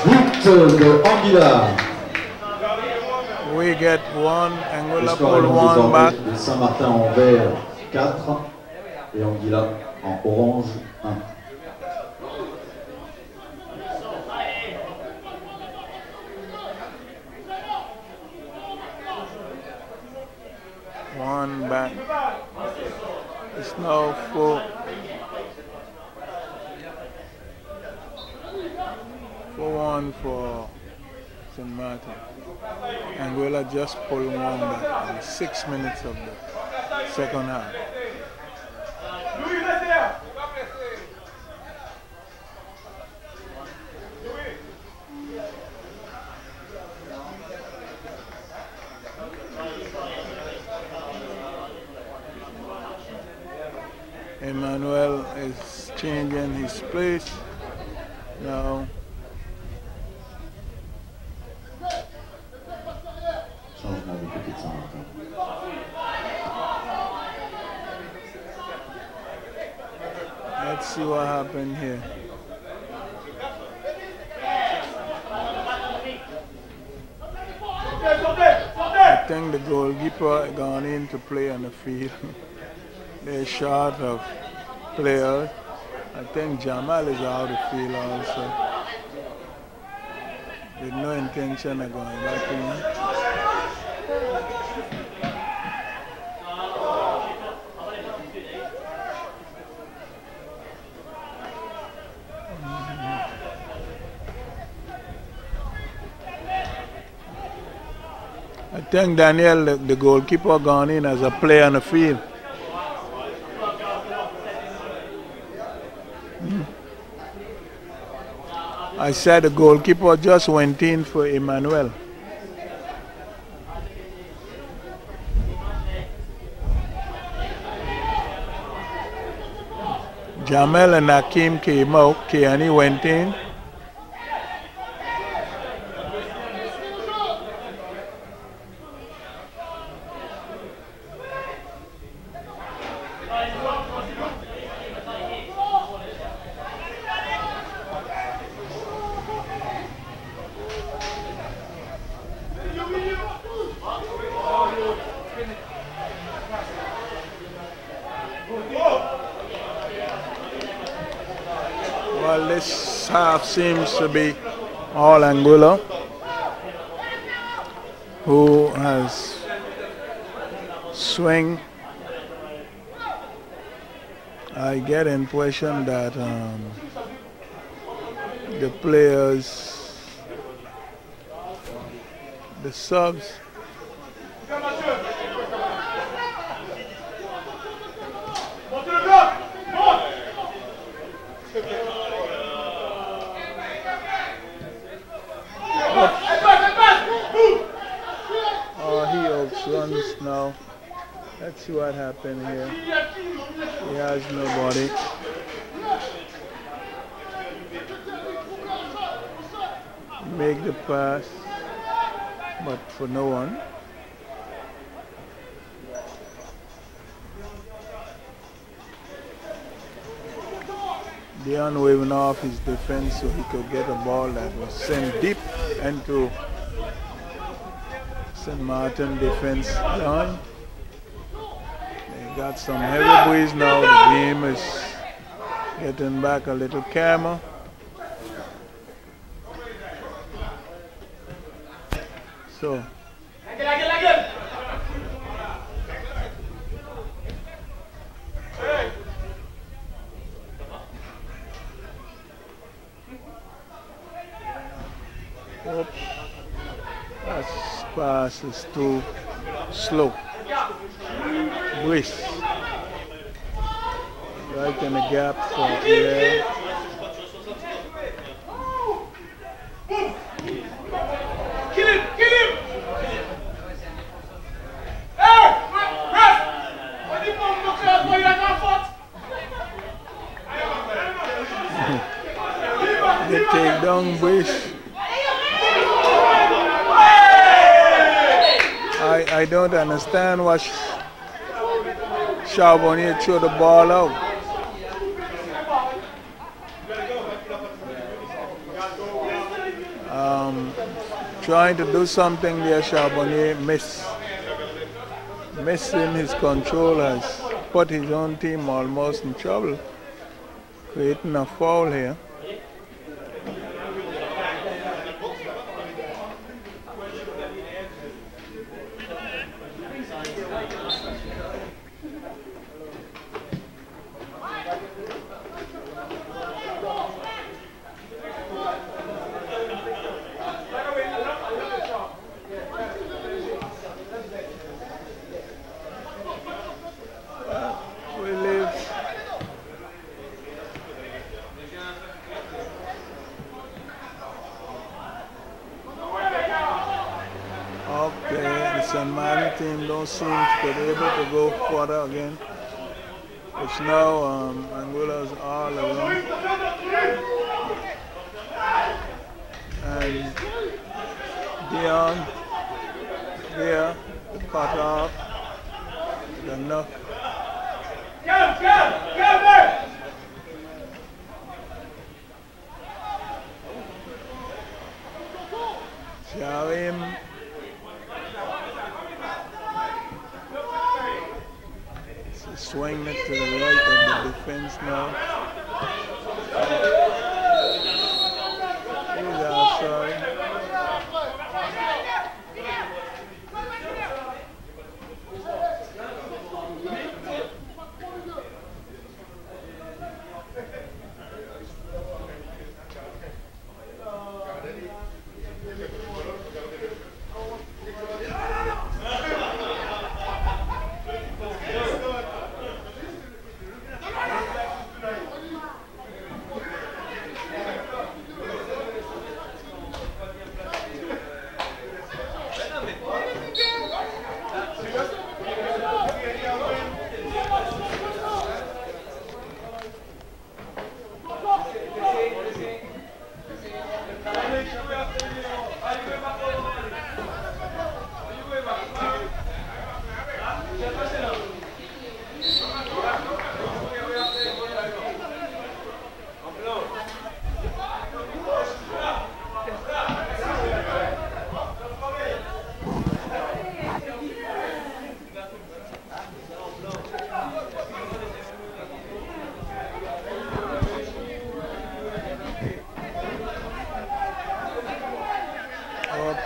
But de Anguilla. We get one. Anguilla Le score est pull donc one back. désormais de Saint-Martin en vert 4 et Anguilla en orange 1. One back. It's now 4-1 for St. Martin. Anguilla just pulled one back in 6 minutes of the second half. Emmanuel is changing his place now. Changement du côté de Saint-Martin. Let's see what happened here. I think the goalkeeper gone in to play on the field. They're short of players. I think Jamal is out of the field also. With no intention of going back in. I think Daniel, the goalkeeper, gone in as a player on the field. I said the goalkeeper just went in for Emmanuel. Jamel and Hakim came out, Kiani went in. Well, this half seems to be all Anguilla, who has swing. I get the impression that the players, the subs, runs now. Let's see what happened here. He has nobody. Make the pass, but for no one. Dion waving off his defense so he could get a ball that was sent deep into St. Martin defense line. They got some heavy breeze now. The game is getting back a little calmer. So that pass is too slow. Breeze right in the gap for there. They take down Breeze. I don't understand Charbonnier threw the ball out. Trying to do something there, Charbonnier missing his control has put his own team almost in trouble, creating a foul here. Team don't seem to be able to go further again. It's now Angola's all around. And Dion there, cut off. Enough. Sharim. Swing it to the right of the defense now. He's outside.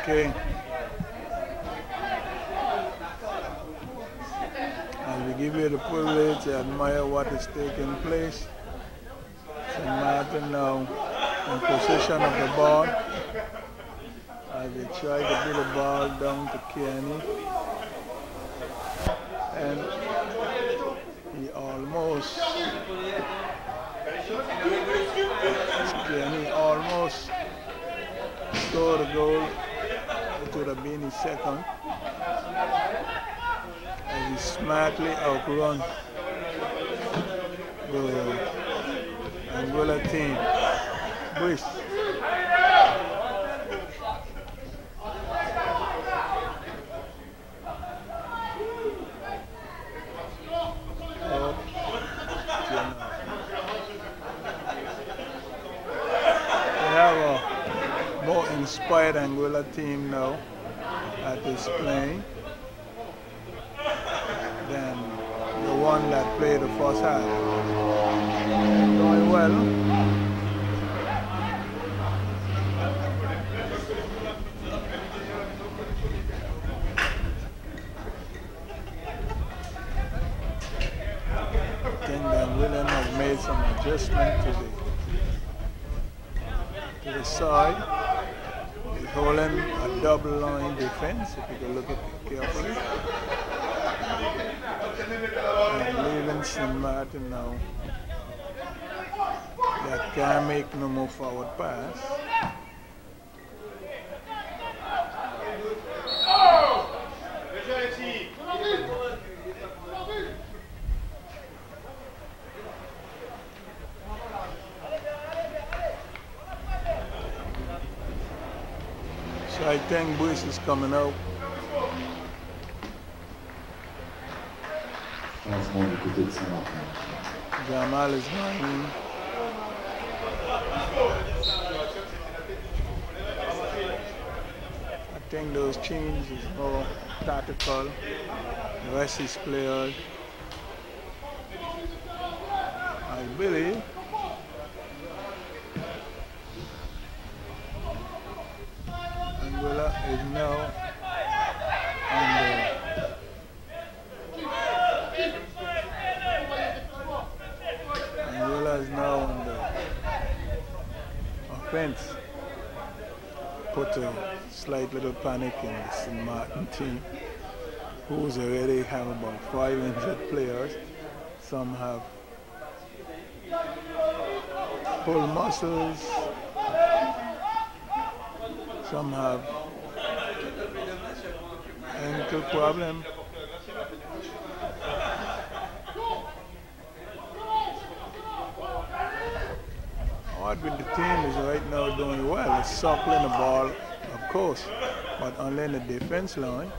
Okay. And we give you the privilege to admire what is taking place. St. Martin now in possession of the ball as they try to put the ball down to Kearney. And he almost, Kearney almost scored a goal. It would have been his second. And he smartly outrun the Angola team. Bush. Inspired Angola team now that is playing than the one that played the first half. Doing well. I think Angola has made some adjustment to the side. Holding a double line defense, if you can look at it carefully. And leaving St. Martin now that can't make no more forward pass. So I think Bush is coming out. Changement du côté de Saint-Martin. Jamal is going. I think those changes is more tactical. The rest is players. I believe. Angola is now on the Angola is now on the offense. Put a slight little panic in the St. Martin team, who's already have about 500 players. Some have pulled muscles, some have ankle problem. What with the team is right now doing well. It's circling the ball, of course, but only in the defense line.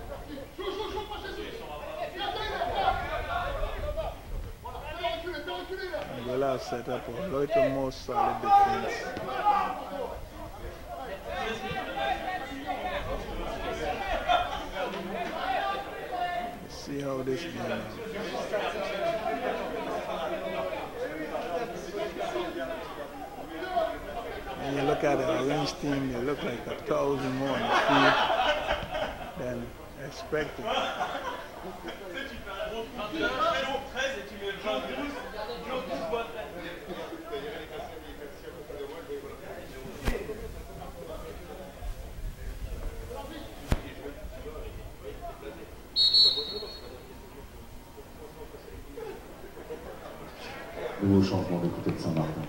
Angola have set up a little more solid defense. Let's see how this goes. When you look at the orange team, they look like 1,000 more on the field than expected. Nouveau changement du côté de Saint-Martin.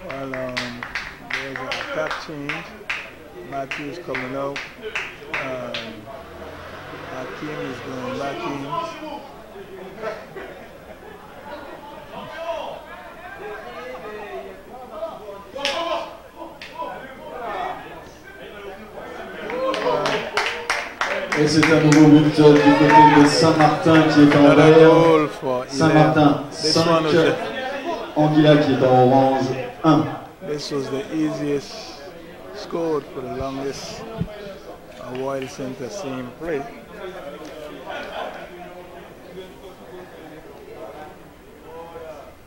Well, there's an attack change. Matthews coming out. Hakim is going back in. Et c'est un nouveau but du côté de Saint-Martin qui est en vert. Saint-Martin 5, Anguilla qui est en orange 1. This was the easiest scored for the longest Wild Center seam play.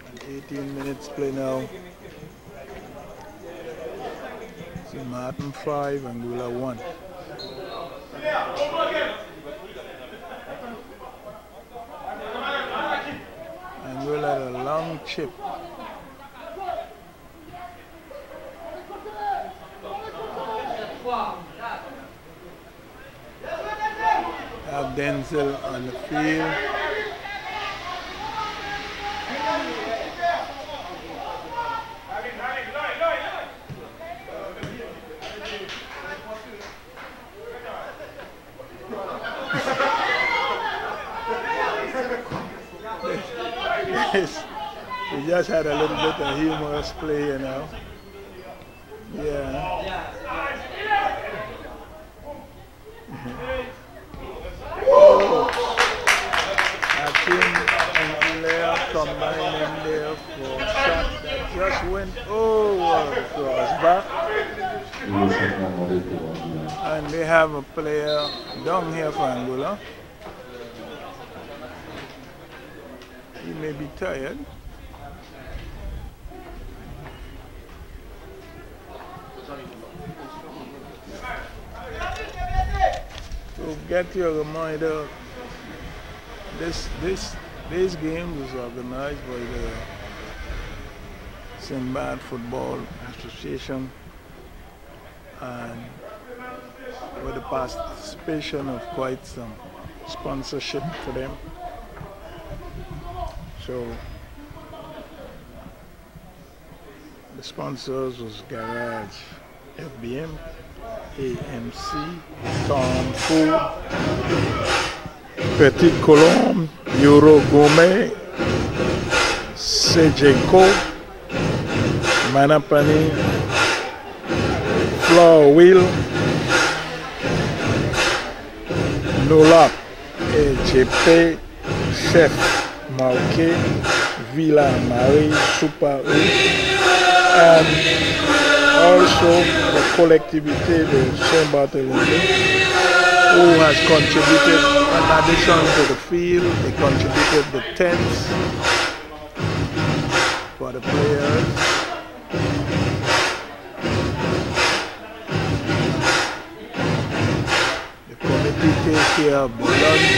And 18 minutes play now. St. Martin 5, Anguilla 1. Anguilla had a long chip. Have Denzel on the field. We just had a little bit of humorous play, you know. Yeah. Hakim and Blair combining there for a shot that just went over the crossbar. And they have a player down here for Angola. He may be tired. So get your reminder, this game was organized by the St. Barths Football Association and with the participation of quite some sponsorship for them. So the sponsors was Garage, FBM, AMC, Tom Food, Petit Colombe, Euro Gourmet, CJCO, Manapani, Flower Wheel, Nolap, AJP, Chef Marquet, Villa Marie, Super U, and also the collectivité de Saint-Barthélemy, who has contributed, in addition to the field, they contributed the tents for the players. The committee takes care of the lunch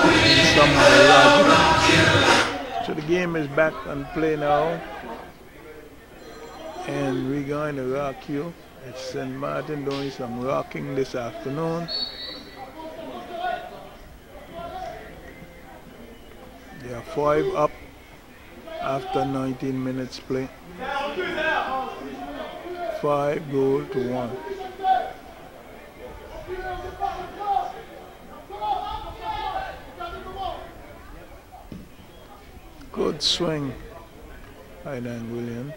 and some of the lodging. So the game is back on play now, and we're going to rock you. It's St. Martin doing some rocking this afternoon. They are 5 up after 19 minutes play. 5 goals to 1. Good swing, Aidan William.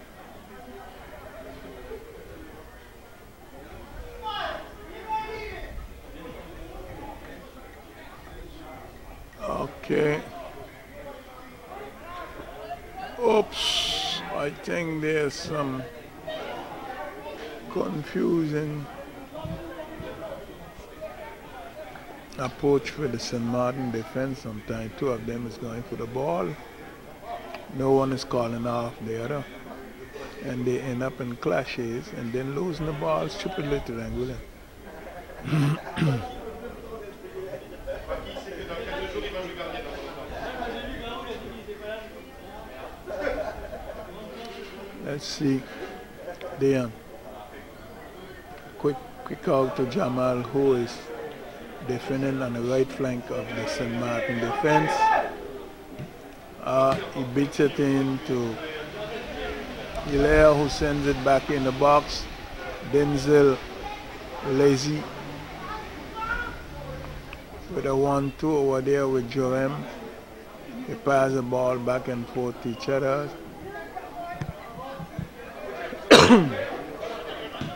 Okay. Oops, I think there's some confusing approach for the St. Martin defense. Sometimes 2 of them is going for the ball. No one is calling off the other. And they end up in clashes and then losing the ball stupidly to Angola. Let's see. Deon. Quick out to Jamal, who is defending on the right flank of the St. Martin defense. He beats it into Hilaire, who sends it back in the box. Denzel Lazy with a 1-2 over there with Jorem. They pass the ball back and forth to each other.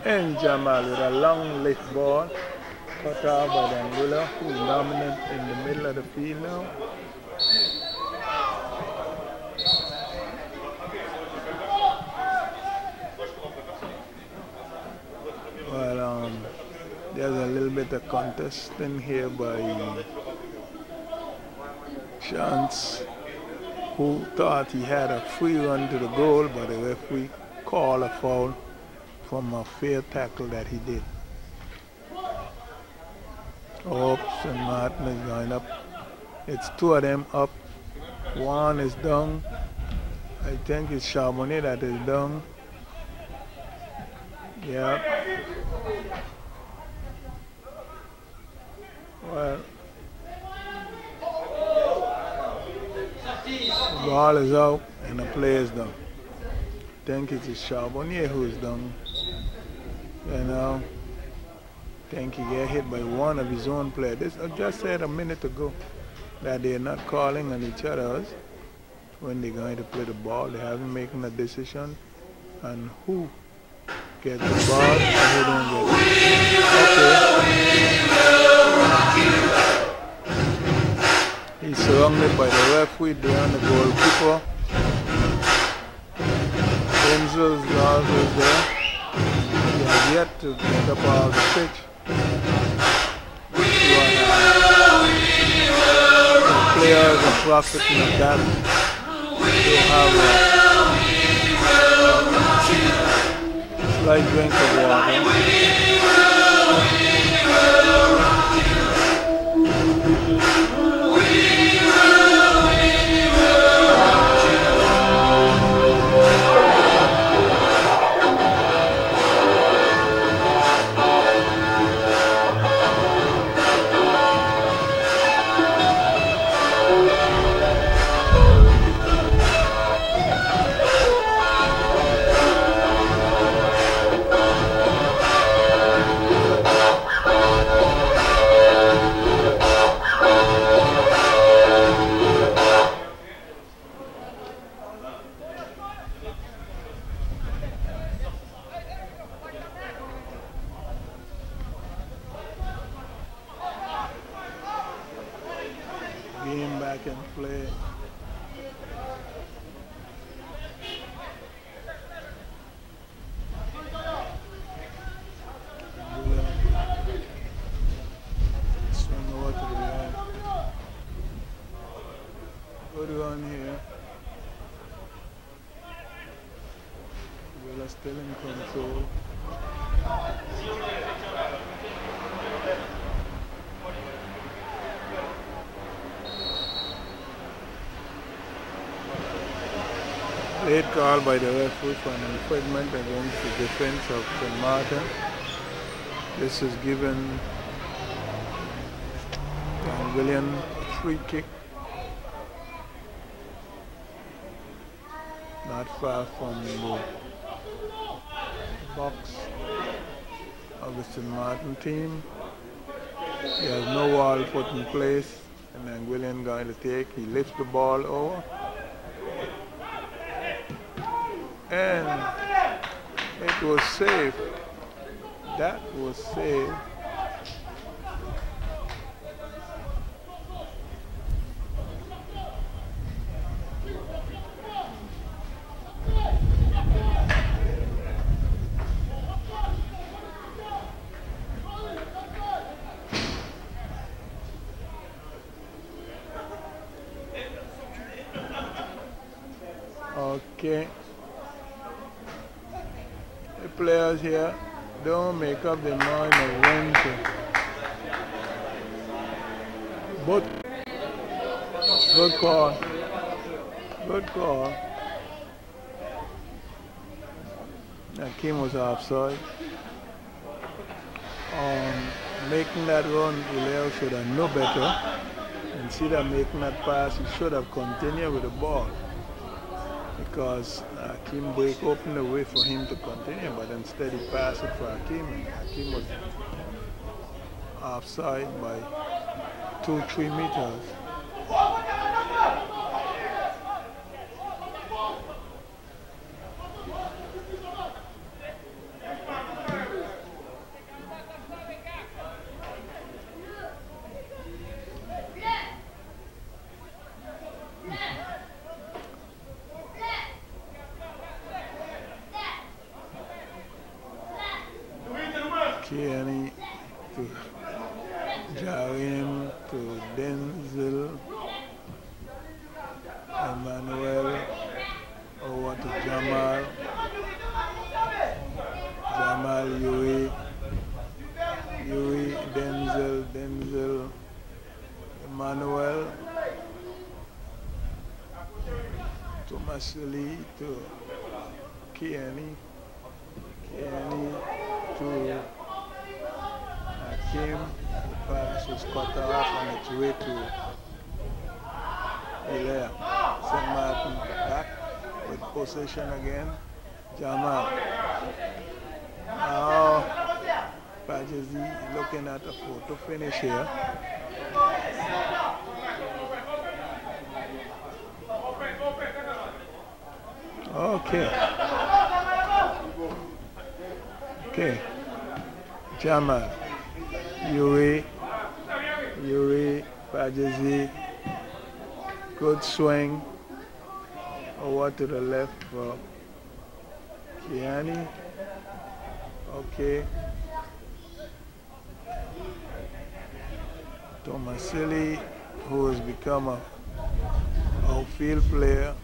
And Jamal with a long lift ball, cut off by the Anguilla, who's dominant in the middle of the field now. Well, there's a little bit of contesting here by Chance, who thought he had a free run to the goal, but the referee called a foul from a fair tackle that he did. Oops, and Martin is going up. It's 2 of them up. 1 is down. I think it's Charbonnet that is down. Yeah. Well, the ball is out and the play is down. I think it's Charbonnet who is down. You know, I think he get hit by one of his own players. This, I just said a minute ago that they're not calling on each other when they're going to play the ball. They haven't making a decision on who gets the ball and who don't get it. Okay. He's surrounded by the referee, Deon, the goalkeeper. Denzel's also there. He has yet to get up out of the pitch. The players are profiting of that. They have a slight drink of water. back in play. Swing over to the line. Good run here. Villa still in control. Late call by the referee for an infringement against the defense of St. Martin. This is given William a free kick. Not far from the box of the St. Martin team. He has no wall put in place, and then William going to take. He lifts the ball over. And it was safe. That was safe. Okay. The players here don't make up their mind of when to. But good call. Good call. Hakim was offside. Making that run, Ileo should have known better. Instead of making that pass, he should have continued with the ball. Because Hakim break open the way for him to continue, but instead he passed it for Hakim, and Hakim was offside by 2-3 meters. Kenny to Jarim to Denzel, Emmanuel over to Jamal, Yui, Denzel, Emmanuel, Tomasili to Kenny to Hakim. The pass was cut off on its way to Hilaire. St. Martin back with possession again. Jamal. Now Pajazi looking at a photo finish here. Okay. Okay. Jamal. Yuri, Pajazi, good swing over to the left for Kiani. Okay. Tomasili, who has become a outfield player.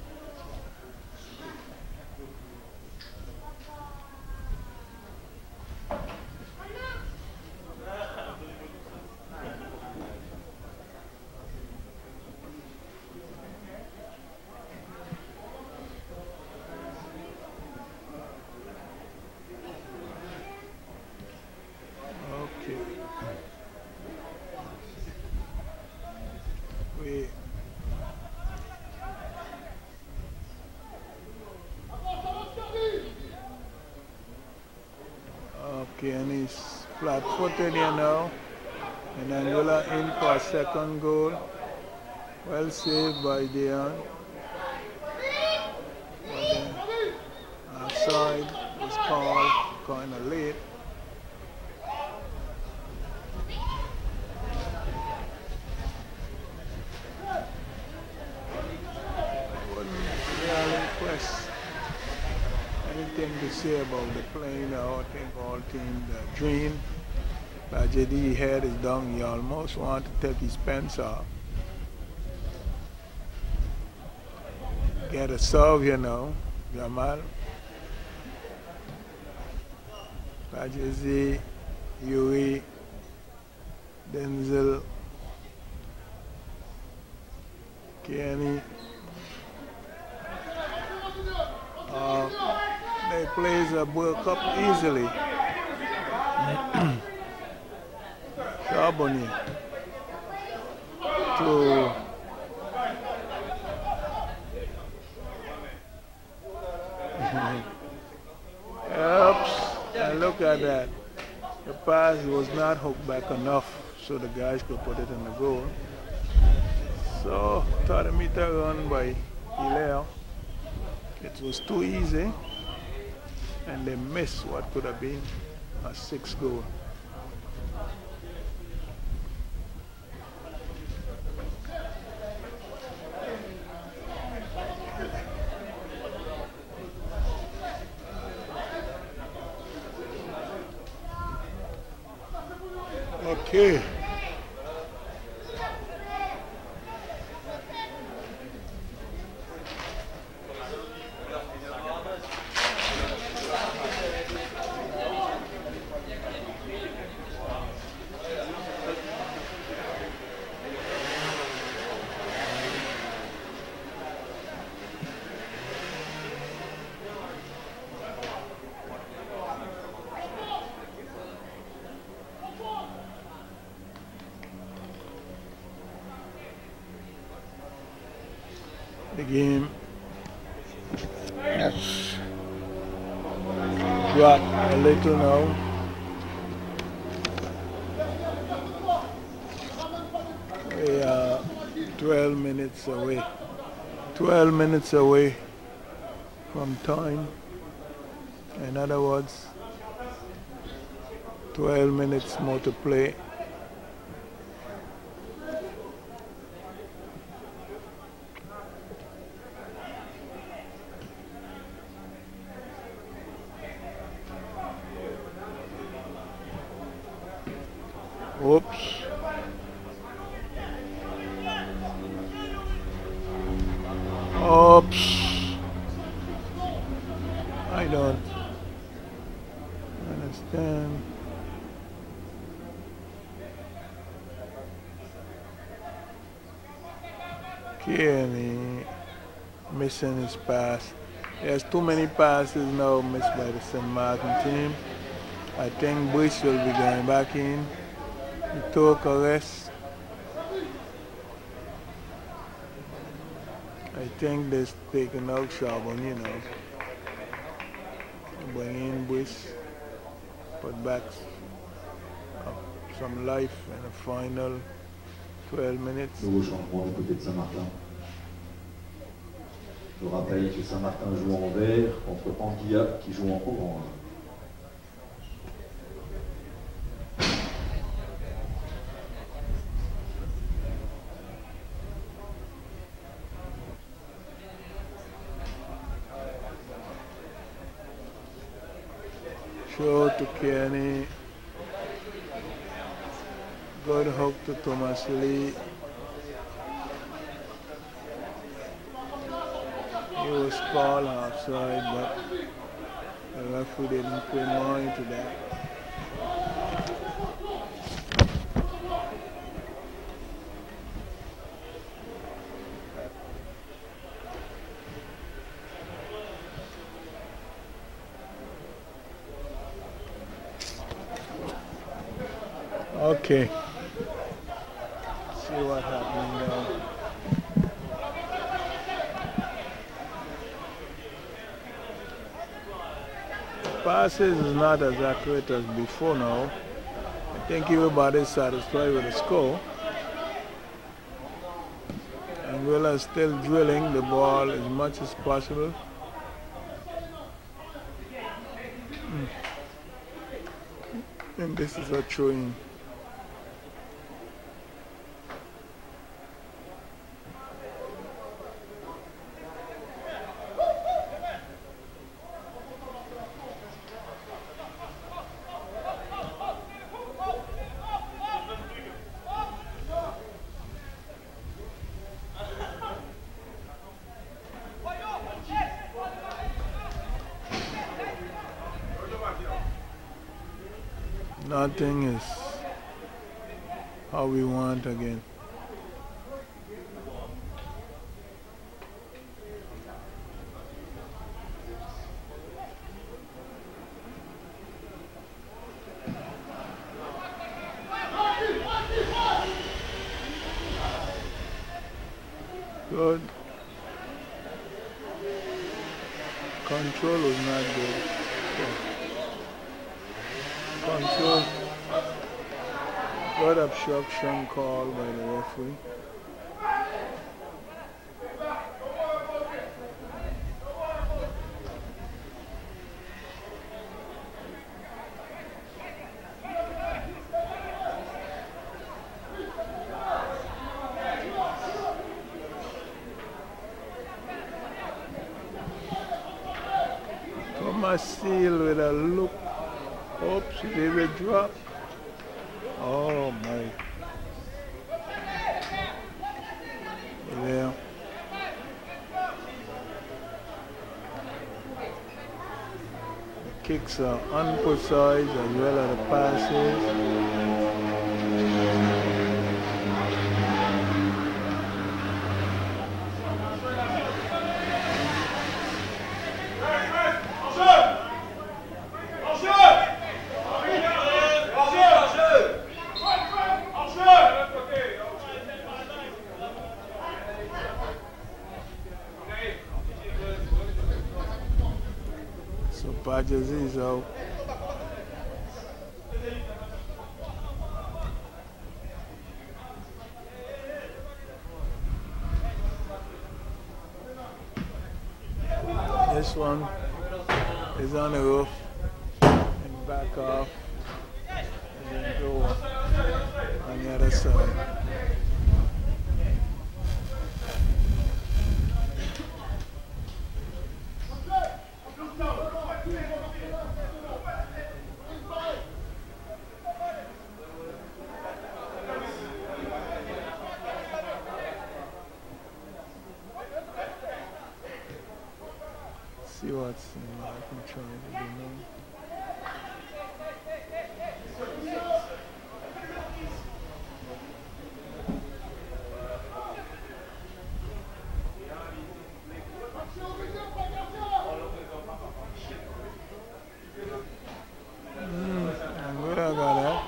Okay, and he's flat-footed here now. And Angola in for a second goal. Well saved by Dion. But then offside was called kind of late. say about the playing now. I think all teams are drained. JD head is down. He almost want to take his pants off. Get a serve, you know, Jamal. JD, Yuri, Denzel, Kenny. They plays a World Cup easily. Charbonnier to Oops, and look at that. The pass was not hooked back enough so the guys could put it in the goal. So 30-meter run by Hilaire. It was too easy and they missed what could have been a 6th goal. Okay. The game dropped a little now. We are 12 minutes away. 12 minutes away from time. In other words, 12 minutes more to play. Oops. Oops. I don't understand. Kenny missing his pass. There's too many passes now missed by the St. Martin team. I think Bush will be going back in. He took a rest. I think they're taking out Charbonnier now. Bring in Bush. Put back some life in the final 12 minutes. Nouveau changement du côté de Saint-Martin. Je rappelle que Saint-Martin joue en vert contre Anguilla qui joue en orange. Show to Kenny. Good hook to Thomas Lee. He was called outside, but the referee didn't pay more into that. Okay. See what happened now. Passes is not as accurate as before now. I think everybody's satisfied with the score. And we're still drilling the ball as much as possible. And this is a throwing. nothing is how we want again. Good. Control was not good. Control. Good obstruction call by the referee. Seal with a look. Oops, did it drop? Oh my. Yeah. The kicks are unprecise as well as the passes. Badges is out. This one is on the roof and back off and then go on the other side. See what's I can try to do now. I'm good about that.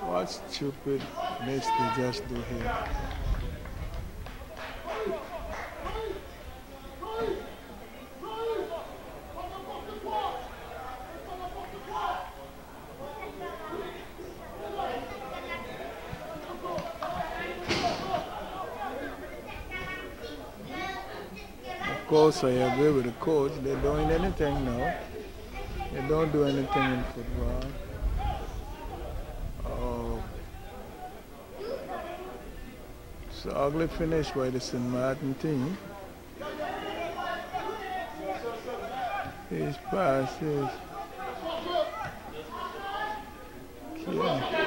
What stupid mess they just do here? Of course, I agree with the coach. They're doing anything now. They don't do anything in football. Oh, it's an ugly finish by the St. Martin team. His passes. Yeah.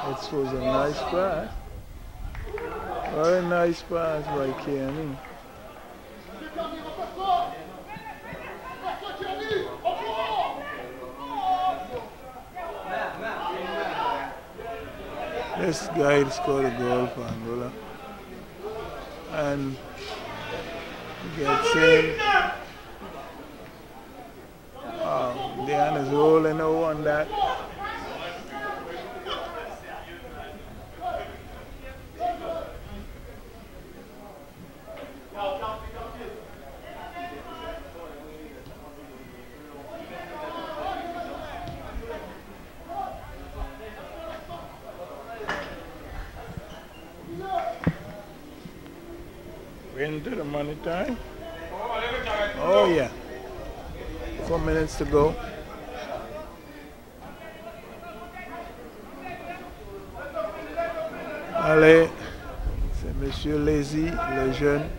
This was a nice pass. Very nice pass by Kenny. This guy scored a goal for Angola. And he gets in. Oh, Dan is rolling over on that. We're into the money time. Oh yeah. 4 minutes to go. Allez, c'est Monsieur Lézy, le jeune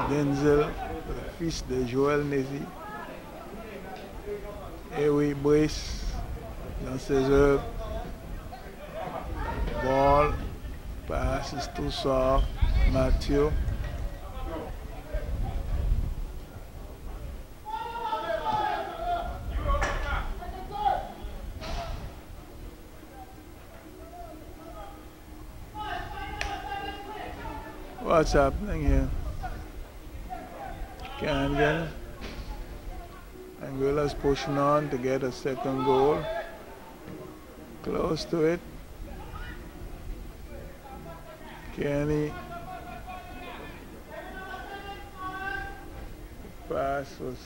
Denzel, le fils de Joël Nézy. Et oui, Brice, dans ses œuvres. Ball Pass is too soft. Matthew. What's happening here? Can't get it. Anguilla's pushing on to get a second goal. Close to it. Kenny. The pass was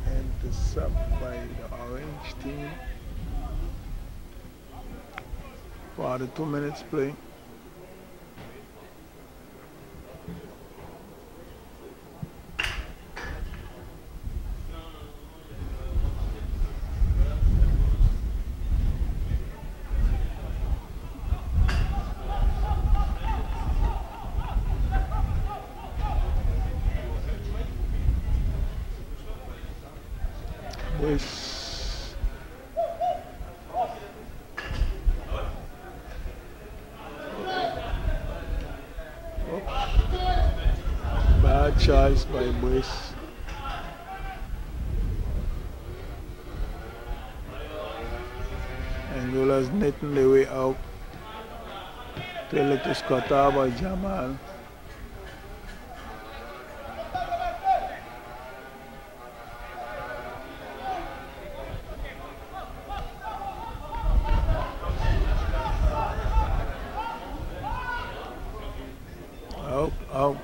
intercepted by the orange team. 42 minutes play. Bad choice by Bush. Angola's knitting the way out. Till it is cut off by Jamal.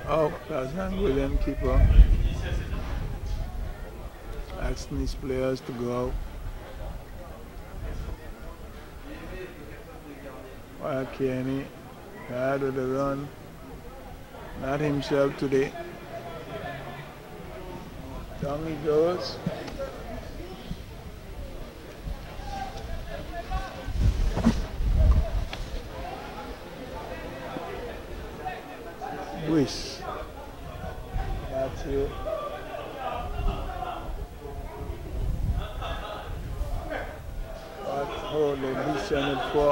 Out. That's an Angolan keeper. Asking his players to go out. While Kenny had with the run. Not himself today. Down he goes. Wish. That's it. That's all the mission for.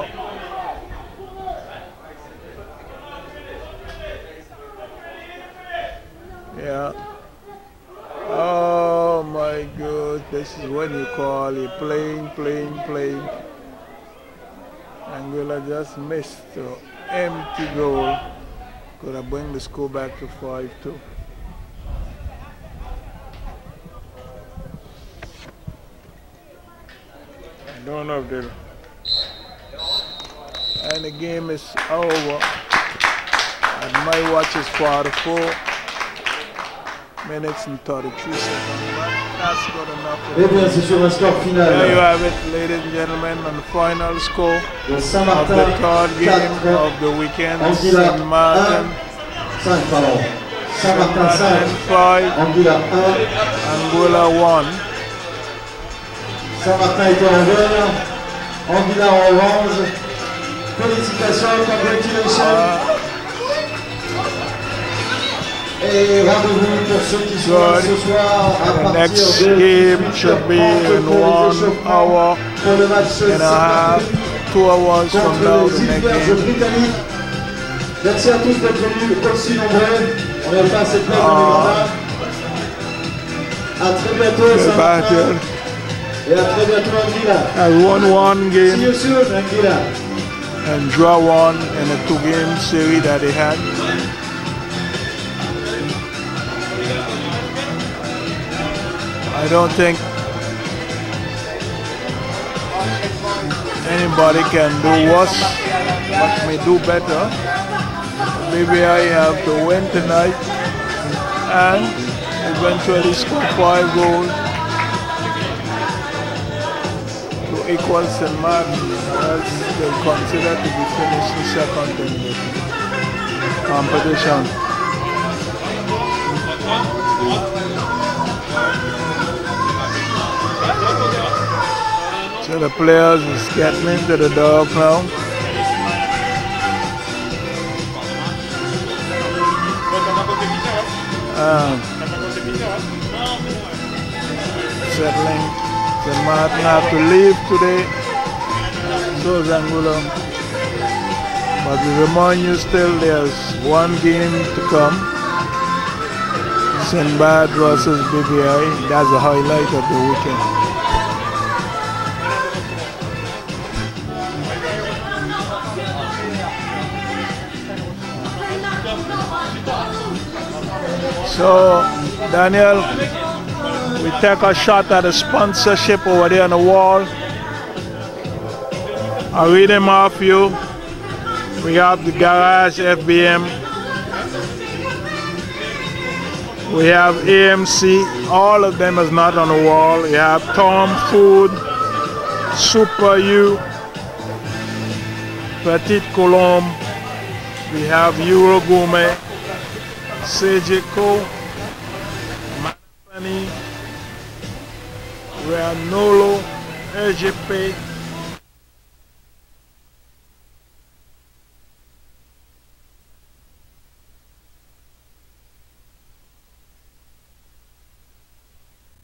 Yeah. Oh my God. This is what you call it. Playing. Angola just missed the empty goal. Could have bring the score back to 5-2. I don't know if they'll. And the game is over. And my watch is 44 minutes and 33 seconds. That's good enough. Eh bien, c'est sur un score final. There you have it, ladies and gentlemen, on the final score of the third game of the weekend. St. Martin 5, pardon. Saint-Martin 5, Anguilla 1. Angola 1. Saint-Martin était en vert, Anguilla en orange. Félicitations, congratulations. Et rendez-vous pour ceux qui sont ce soir à partir de game should be in 1 hour pour le match and a half, 2 hours from now the next game. Merci à tous d'être venus aussi nombreux. On n'est pas assez plein dans les mandats. À très bientôt, Saint-Martin. Et à très bientôt, Anguilla. I won one game. See you soon, Anguilla. And draw one in a 2-game series that they had. I don't think anybody can do worse, but may do better. Maybe I have to win tonight and eventually score 5 goals to equal St. Martin, else they'll consider to be finishing second in the competition. So the players is getting into the dog now. Settling. St. Martin have to leave today. So is Angola. But we remind you still there's one game to come. St. Barths versus BVI. That's the highlight of the weekend. So, Daniel, we take a shot at the sponsorship over there on the wall. I'll read them off you. We have the Garage FBM. We have AMC. All of them is not on the wall. We have Tom Food, Super U, Petit Colombe. We have Euro Gourmet, Sejico, Manapani, Ranolo, EGP.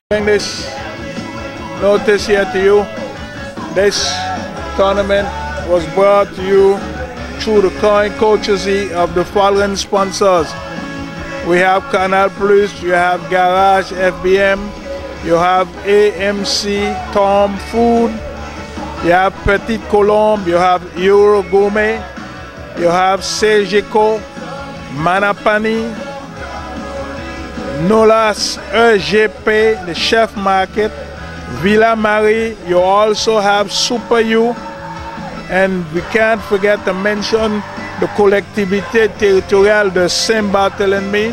Bring this notice here to you. This tournament was brought to you through the kind courtesy of the following sponsors. We have Canal Plus, you have Garage FBM, you have AMC, Tom Food, you have Petit Colombe, you have Euro Gourmet, you have Sejico, Manapani, Nolas, EGP, the Chef Market, Villa Marie, you also have Super U, and we can't forget to mention the Collectivité Territoriale de Saint-Barthélemy,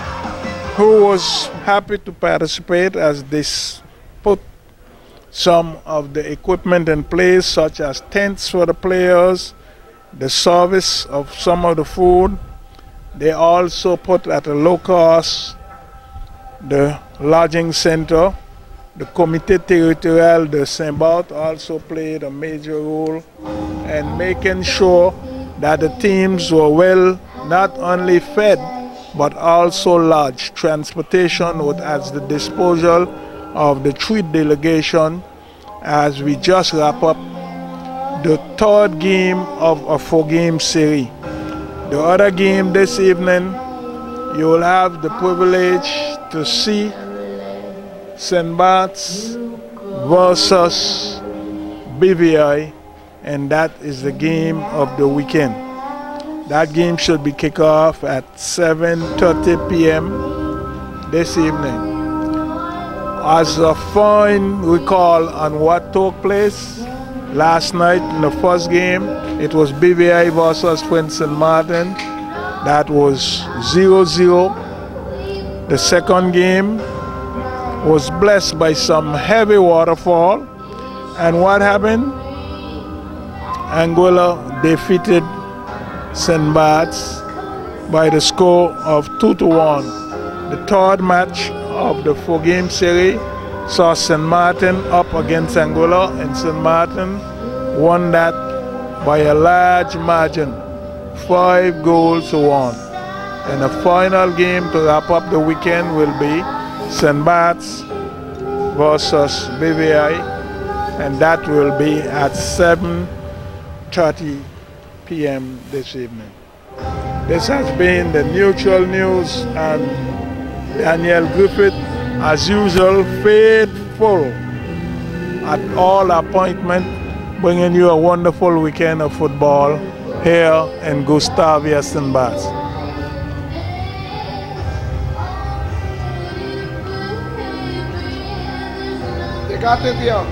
who was happy to participate as they put some of the equipment in place, such as tents for the players, the service of some of the food. They also put at a low cost the lodging center. The Comité Territorial de Saint-Barth also played a major role in making sure that the teams were well not only fed but also lodged. Transportation was at the disposal of the 3 delegations as we just wrap up the 3rd game of a 4-game series. The other game this evening, you will have the privilege to see St. Barths versus BVI, and that is the game of the weekend. That game should be kicked off at 7:30 p.m. this evening. As a fine recall on what took place last night in the first game, it was BVI versus Prince St. Martin. That was 0-0. The second game was blessed by some heavy waterfall, and what happened? Angola defeated St. Barths by the score of 2-1. The 3rd match of the 4-game series saw St. Martin up against Angola, and St. Martin won that by a large margin, 5-1. And the final game to wrap up the weekend will be St. Barths versus BVI, and that will be at 7:30 p.m. this evening. This has been the Neutral News and Daniel Griffith, as usual, faithful at all appointments, bringing you a wonderful weekend of football here in Gustavia, St. Barths. Got it, yeah.